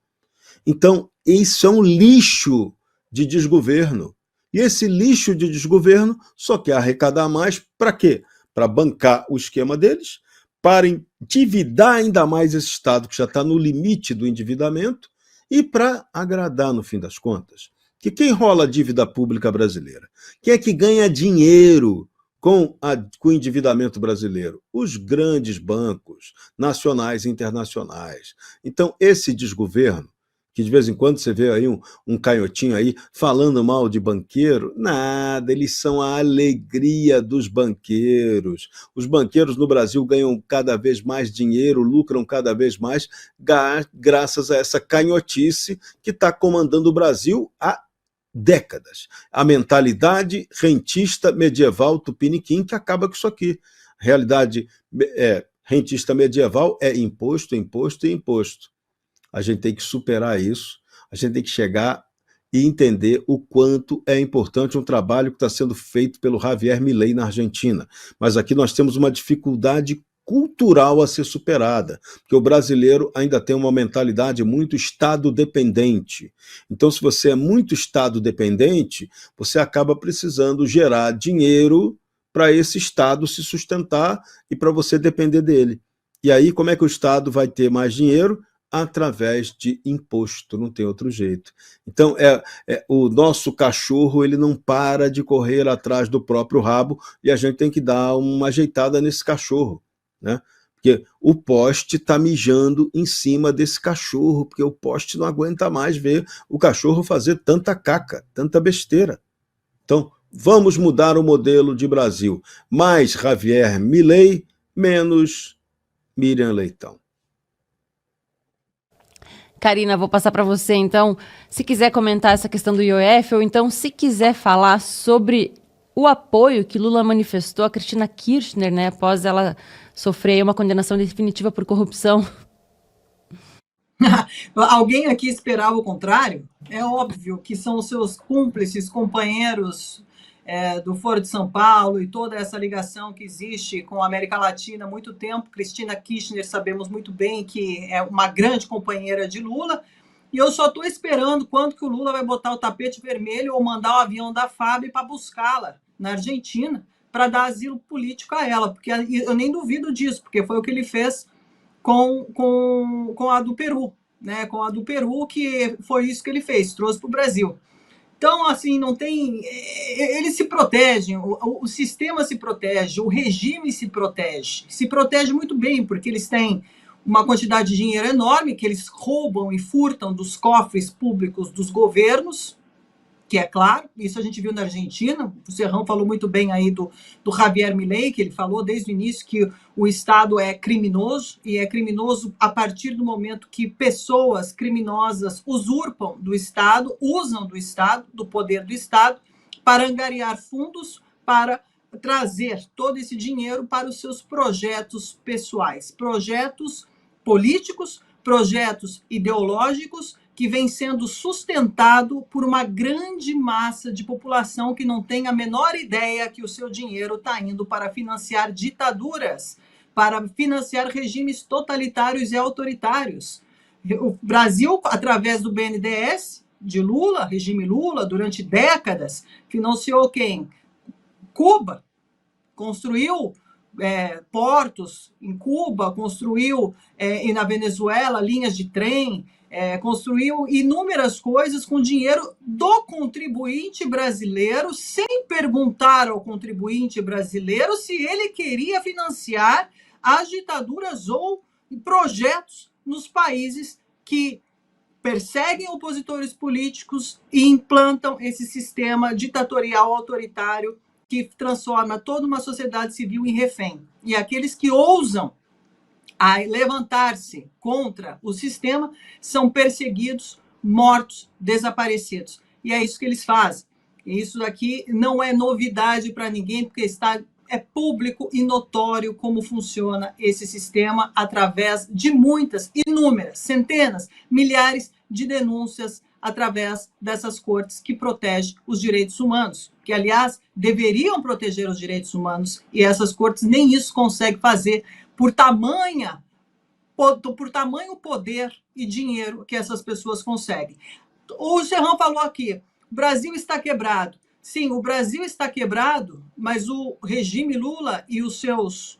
Então, isso é um lixo de desgoverno. E esse lixo de desgoverno só quer arrecadar mais para quê? Para bancar o esquema deles, para endividar ainda mais esse Estado que já está no limite do endividamento e para agradar, no fim das contas. Que quem rola a dívida pública brasileira? Quem é que ganha dinheiro com o endividamento brasileiro? Os grandes bancos nacionais e internacionais. Então, esse desgoverno, que de vez em quando você vê aí um canhotinho aí falando mal de banqueiro, nada, eles são a alegria dos banqueiros. Os banqueiros no Brasil ganham cada vez mais dinheiro, lucram cada vez mais, graças a essa canhotice que está comandando o Brasil há décadas. A mentalidade rentista medieval tupiniquim que acaba com isso aqui. A realidade rentista medieval é imposto, imposto e imposto. A gente tem que superar isso, a gente tem que chegar e entender o quanto é importante um trabalho que está sendo feito pelo Javier Milei na Argentina. Mas aqui nós temos uma dificuldade cultural a ser superada, porque o brasileiro ainda tem uma mentalidade muito Estado-dependente. Então, se você é muito Estado-dependente, você acaba precisando gerar dinheiro para esse Estado se sustentar e para você depender dele. E aí, como é que o Estado vai ter mais dinheiro? Através de imposto, não tem outro jeito. Então, o nosso cachorro ele não para de correr atrás do próprio rabo e a gente tem que dar uma ajeitada nesse cachorro, né? Porque o poste está mijando em cima desse cachorro, porque o poste não aguenta mais ver o cachorro fazer tanta caca, tanta besteira. Então, vamos mudar o modelo de Brasil. Mais Javier Milei, menos Miriam Leitão. Karina, vou passar para você, então, se quiser comentar essa questão do IOF, ou então, se quiser falar sobre o apoio que Lula manifestou a Cristina Kirchner, né, após ela sofrer uma condenação definitiva por corrupção. Alguém aqui esperava o contrário? É óbvio que são os seus cúmplices, companheiros do Foro de São Paulo e toda essa ligação que existe com a América Latina há muito tempo. Cristina Kirchner, sabemos muito bem que é uma grande companheira de Lula, e eu só estou esperando quando que o Lula vai botar o tapete vermelho ou mandar o avião da FAB para buscá-la na Argentina para dar asilo político a ela, porque eu nem duvido disso, porque foi o que ele fez com a do Peru, né? Com a do Peru, que foi isso que ele fez, trouxe para o Brasil. Então, assim, não tem... Eles se protegem, o sistema se protege, o regime se protege muito bem, porque eles têm uma quantidade de dinheiro enorme que eles roubam e furtam dos cofres públicos dos governos, que é claro, isso a gente viu na Argentina. O Serrão falou muito bem aí do Javier Milei, que ele falou desde o início que o Estado é criminoso, e é criminoso a partir do momento que pessoas criminosas usurpam do Estado, usam do Estado, do poder do Estado, para angariar fundos, para trazer todo esse dinheiro para os seus projetos pessoais, projetos políticos, projetos ideológicos, que vem sendo sustentado por uma grande massa de população que não tem a menor ideia que o seu dinheiro está indo para financiar ditaduras, para financiar regimes totalitários e autoritários. O Brasil, através do BNDES, de Lula, regime Lula, durante décadas, financiou quem? Cuba. Construiu portos em Cuba, construiu e na Venezuela linhas de trem, construiu inúmeras coisas com dinheiro do contribuinte brasileiro, sem perguntar ao contribuinte brasileiro se ele queria financiar as ditaduras ou projetos nos países que perseguem opositores políticos e implantam esse sistema ditatorial autoritário que transforma toda uma sociedade civil em refém. E aqueles que ousam a levantar-se contra o sistema são perseguidos, mortos, desaparecidos. E é isso que eles fazem. E isso daqui não é novidade para ninguém, porque é público e notório como funciona esse sistema através de muitas, inúmeras, centenas, milhares de denúncias através dessas cortes que protegem os direitos humanos, que, aliás, deveriam proteger os direitos humanos, e essas cortes nem isso conseguem fazer por tamanho poder e dinheiro que essas pessoas conseguem. O Serrão falou aqui, o Brasil está quebrado. Sim, o Brasil está quebrado, mas o regime Lula e os seus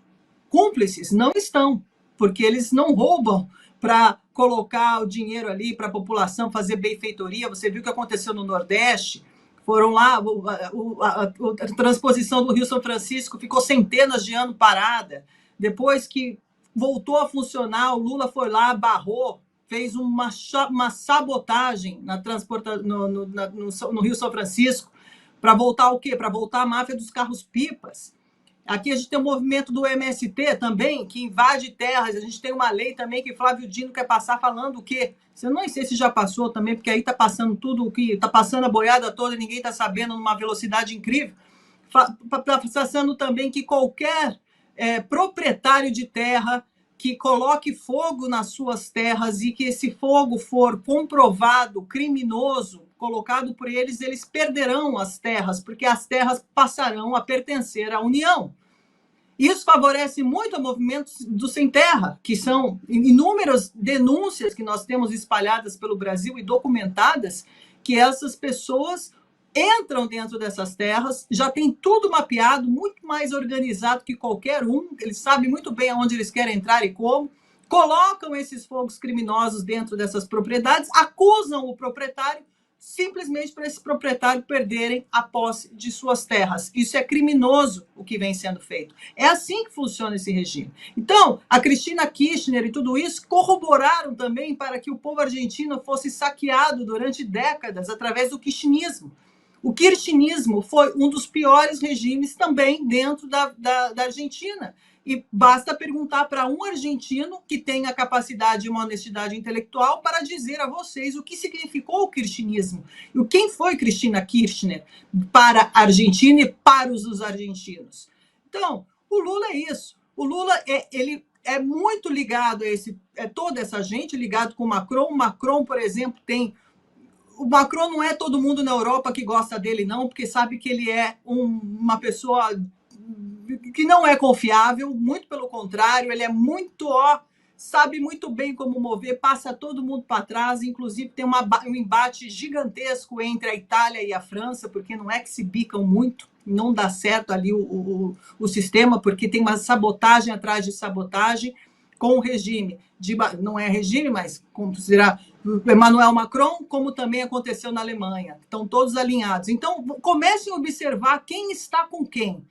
cúmplices não estão, porque eles não roubam para colocar o dinheiro ali para a população fazer benfeitoria. Você viu o que aconteceu no Nordeste? Foram lá, a transposição do Rio São Francisco ficou centenas de anos parada. Depois que voltou a funcionar, o Lula foi lá, barrou, fez uma sabotagem no Rio São Francisco para voltar o quê? Para voltar a máfia dos carros-pipas. Aqui a gente tem o movimento do MST também, que invade terras. A gente tem uma lei também que Flávio Dino quer passar falando o quê? Eu não sei se já passou também, porque aí está passando tudo, o que está passando a boiada toda, ninguém está sabendo numa velocidade incrível. Está passando também que qualquer proprietário de terra que coloque fogo nas suas terras e que esse fogo for comprovado, criminoso, colocado por eles, eles perderão as terras, porque as terras passarão a pertencer à União. Isso favorece muito o movimento do Sem Terra, que são inúmeras denúncias que nós temos espalhadas pelo Brasil e documentadas, que essas pessoas entram dentro dessas terras, já tem tudo mapeado, muito mais organizado que qualquer um, eles sabem muito bem aonde eles querem entrar e como, colocam esses fogos criminosos dentro dessas propriedades, acusam o proprietário, simplesmente para esse proprietário perderem a posse de suas terras. Isso é criminoso, o que vem sendo feito. É assim que funciona esse regime. Então, a Cristina Kirchner e tudo isso corroboraram também para que o povo argentino fosse saqueado durante décadas através do kirchnerismo. O kirchnerismo foi um dos piores regimes também dentro da Argentina. E basta perguntar para um argentino que tem a capacidade e uma honestidade intelectual para dizer a vocês o que significou o kirchnerismo. E quem foi Cristina Kirchner para a Argentina e para os argentinos. Então, o Lula é isso. O Lula ele é muito ligado a toda essa gente, ligado com o Macron. O Macron, por exemplo, o Macron não é todo mundo na Europa que gosta dele, não, porque sabe que ele é uma pessoa que não é confiável, muito pelo contrário, ele é muito, sabe muito bem como mover, passa todo mundo para trás, inclusive tem um embate gigantesco entre a Itália e a França, porque não é que se bicam muito, não dá certo ali o sistema, porque tem uma sabotagem atrás de sabotagem com o regime, não é regime, mas considerar Emmanuel Macron, como também aconteceu na Alemanha. Estão todos alinhados. Então, comecem a observar quem está com quem.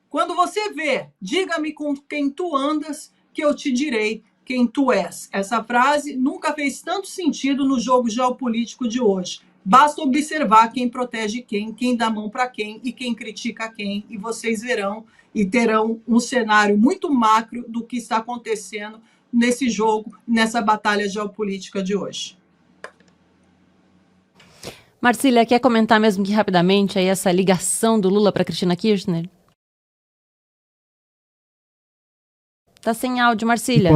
Quando você vê, diga-me com quem tu andas, que eu te direi quem tu és. Essa frase nunca fez tanto sentido no jogo geopolítico de hoje. Basta observar quem protege quem dá mão para quem e quem critica quem, e vocês verão e terão um cenário muito macro do que está acontecendo nesse jogo, nessa batalha geopolítica de hoje. Marcília, quer comentar mesmo que rapidamente aí essa ligação do Lula para Cristina Kirchner? Tá sem áudio, Marcília.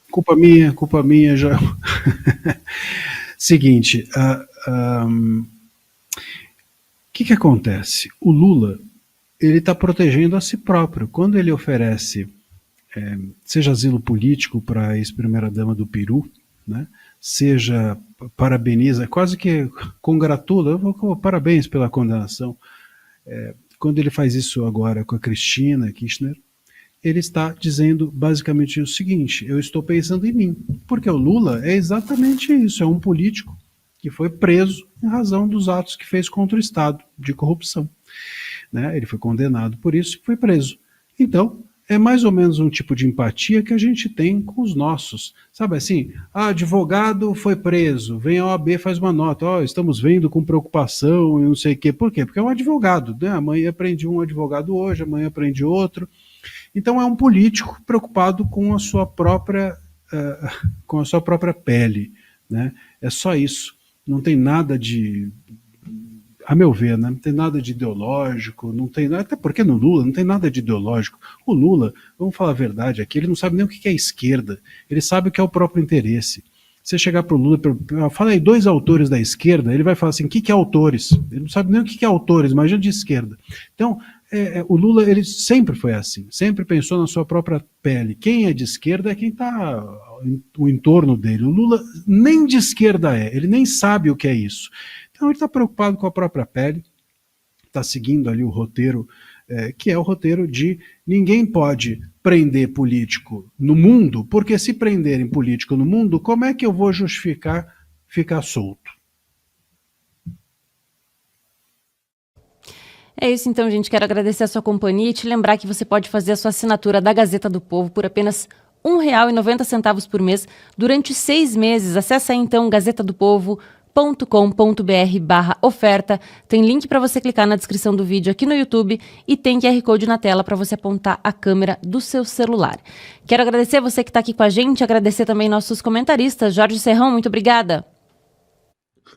Culpa minha já. Seguinte, que acontece? O Lula, ele está protegendo a si próprio. Quando ele oferece, seja asilo político para a ex-primeira-dama do Peru, né? Seja parabeniza, quase que congratula, parabéns pela condenação. Quando ele faz isso agora com a Cristina Kirchner, ele está dizendo basicamente o seguinte: eu estou pensando em mim, porque o Lula é exatamente isso, é um político que foi preso em razão dos atos que fez contra o Estado de corrupção, né? Ele foi condenado por isso e foi preso. Então, é mais ou menos um tipo de empatia que a gente tem com os nossos, sabe assim, advogado foi preso, vem a OAB, faz uma nota, estamos vendo com preocupação e não sei o quê. Por quê? Porque é um advogado, né? Amanhã aprendi um advogado hoje, amanhã aprendi outro. Então é um político preocupado com a sua própria pele, né? É só isso. Não tem nada de, a meu ver, né? Não tem nada de ideológico, não tem, até porque no Lula não tem nada de ideológico. O Lula, vamos falar a verdade aqui, ele não sabe nem o que é esquerda, ele sabe o que é o próprio interesse. você chegar para o Lula, fala aí 2 autores da esquerda, ele vai falar assim, o que é autores? Ele não sabe nem o que é autores, imagina de esquerda. Então, o Lula, ele sempre foi assim, sempre pensou na sua própria pele. Quem é de esquerda é quem está o entorno dele. O Lula nem de esquerda ele nem sabe o que é isso. Então, ele está preocupado com a própria pele, está seguindo ali o roteiro, que é o roteiro de ninguém pode prender político no mundo, porque se prenderem político no mundo, como é que eu vou justificar ficar solto? É isso então, gente. Quero agradecer a sua companhia e te lembrar que você pode fazer a sua assinatura da Gazeta do Povo por apenas R$ 1,90 por mês durante 6 meses. Acesse aí então gazetadopovo.com.br/oferta. Tem link para você clicar na descrição do vídeo aqui no YouTube e tem QR Code na tela para você apontar a câmera do seu celular. Quero agradecer você que está aqui com a gente, agradecer também nossos comentaristas. Jorge Serrão, muito obrigada.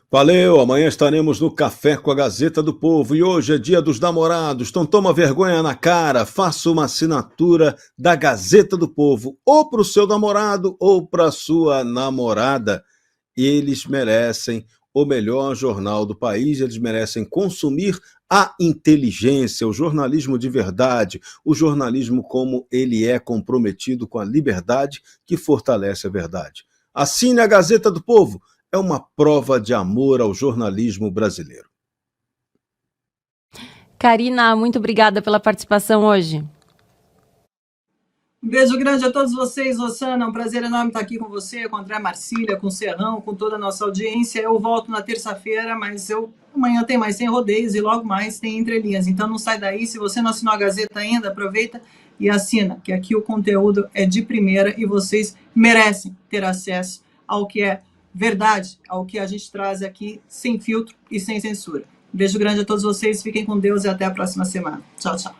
Valeu, amanhã estaremos no Café com a Gazeta do Povo e hoje é dia dos namorados, então toma vergonha na cara, faça uma assinatura da Gazeta do Povo, ou para o seu namorado ou para sua namorada. Eles merecem o melhor jornal do país, eles merecem consumir a inteligência, o jornalismo de verdade, o jornalismo como ele é comprometido com a liberdade que fortalece a verdade. Assine a Gazeta do Povo. É uma prova de amor ao jornalismo brasileiro. Karina, muito obrigada pela participação hoje. Um beijo grande a todos vocês, Rossana. É um prazer enorme estar aqui com você, com o André Marcília, com o Serrão, com toda a nossa audiência. Eu volto na terça-feira, mas amanhã tem mais Sem Rodeios e logo mais tem Entre Linhas. Então não sai daí. Se você não assinou a Gazeta ainda, aproveita e assina, que aqui o conteúdo é de primeira e vocês merecem ter acesso ao que é verdade, ao que a gente traz aqui sem filtro e sem censura. Um beijo grande a todos vocês, fiquem com Deus e até a próxima semana. Tchau, tchau.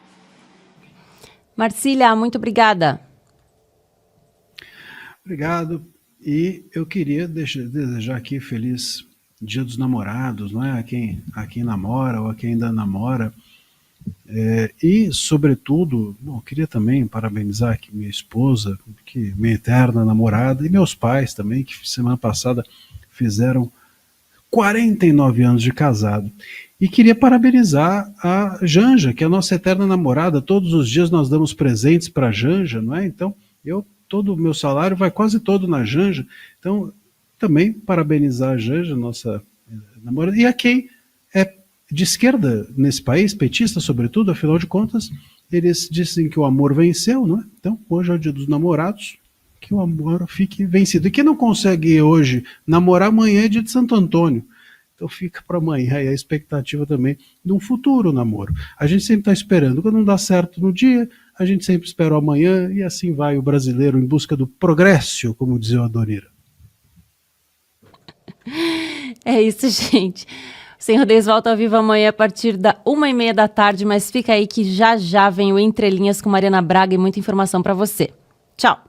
Marcília, muito obrigada. Obrigado. E eu queria desejar aqui feliz Dia dos Namorados, não é? A quem namora ou a quem ainda namora. E, sobretudo, queria também parabenizar aqui minha esposa, minha eterna namorada, e meus pais também, que semana passada fizeram 49 anos de casado. E queria parabenizar a Janja, que é a nossa eterna namorada. Todos os dias nós damos presentes para a Janja, não é? Então, todo o meu salário vai quase todo na Janja. Então, também parabenizar a Janja, nossa namorada, e a quem é de esquerda nesse país, petista sobretudo, afinal de contas, eles dizem que o amor venceu, não é? Então, hoje é o Dia dos Namorados, que o amor fique vencido. E quem não consegue hoje namorar, amanhã é dia de Santo Antônio. Então fica para amanhã aí a expectativa também de um futuro namoro. A gente sempre está esperando, quando não dá certo no dia, a gente sempre espera o amanhã, e assim vai o brasileiro em busca do progresso, como dizia o Adonira. É isso, gente. Sem Rodeios volta ao vivo amanhã a partir da 1h30 da tarde, mas fica aí que já vem o Entre Linhas com Mariana Braga e muita informação para você. Tchau!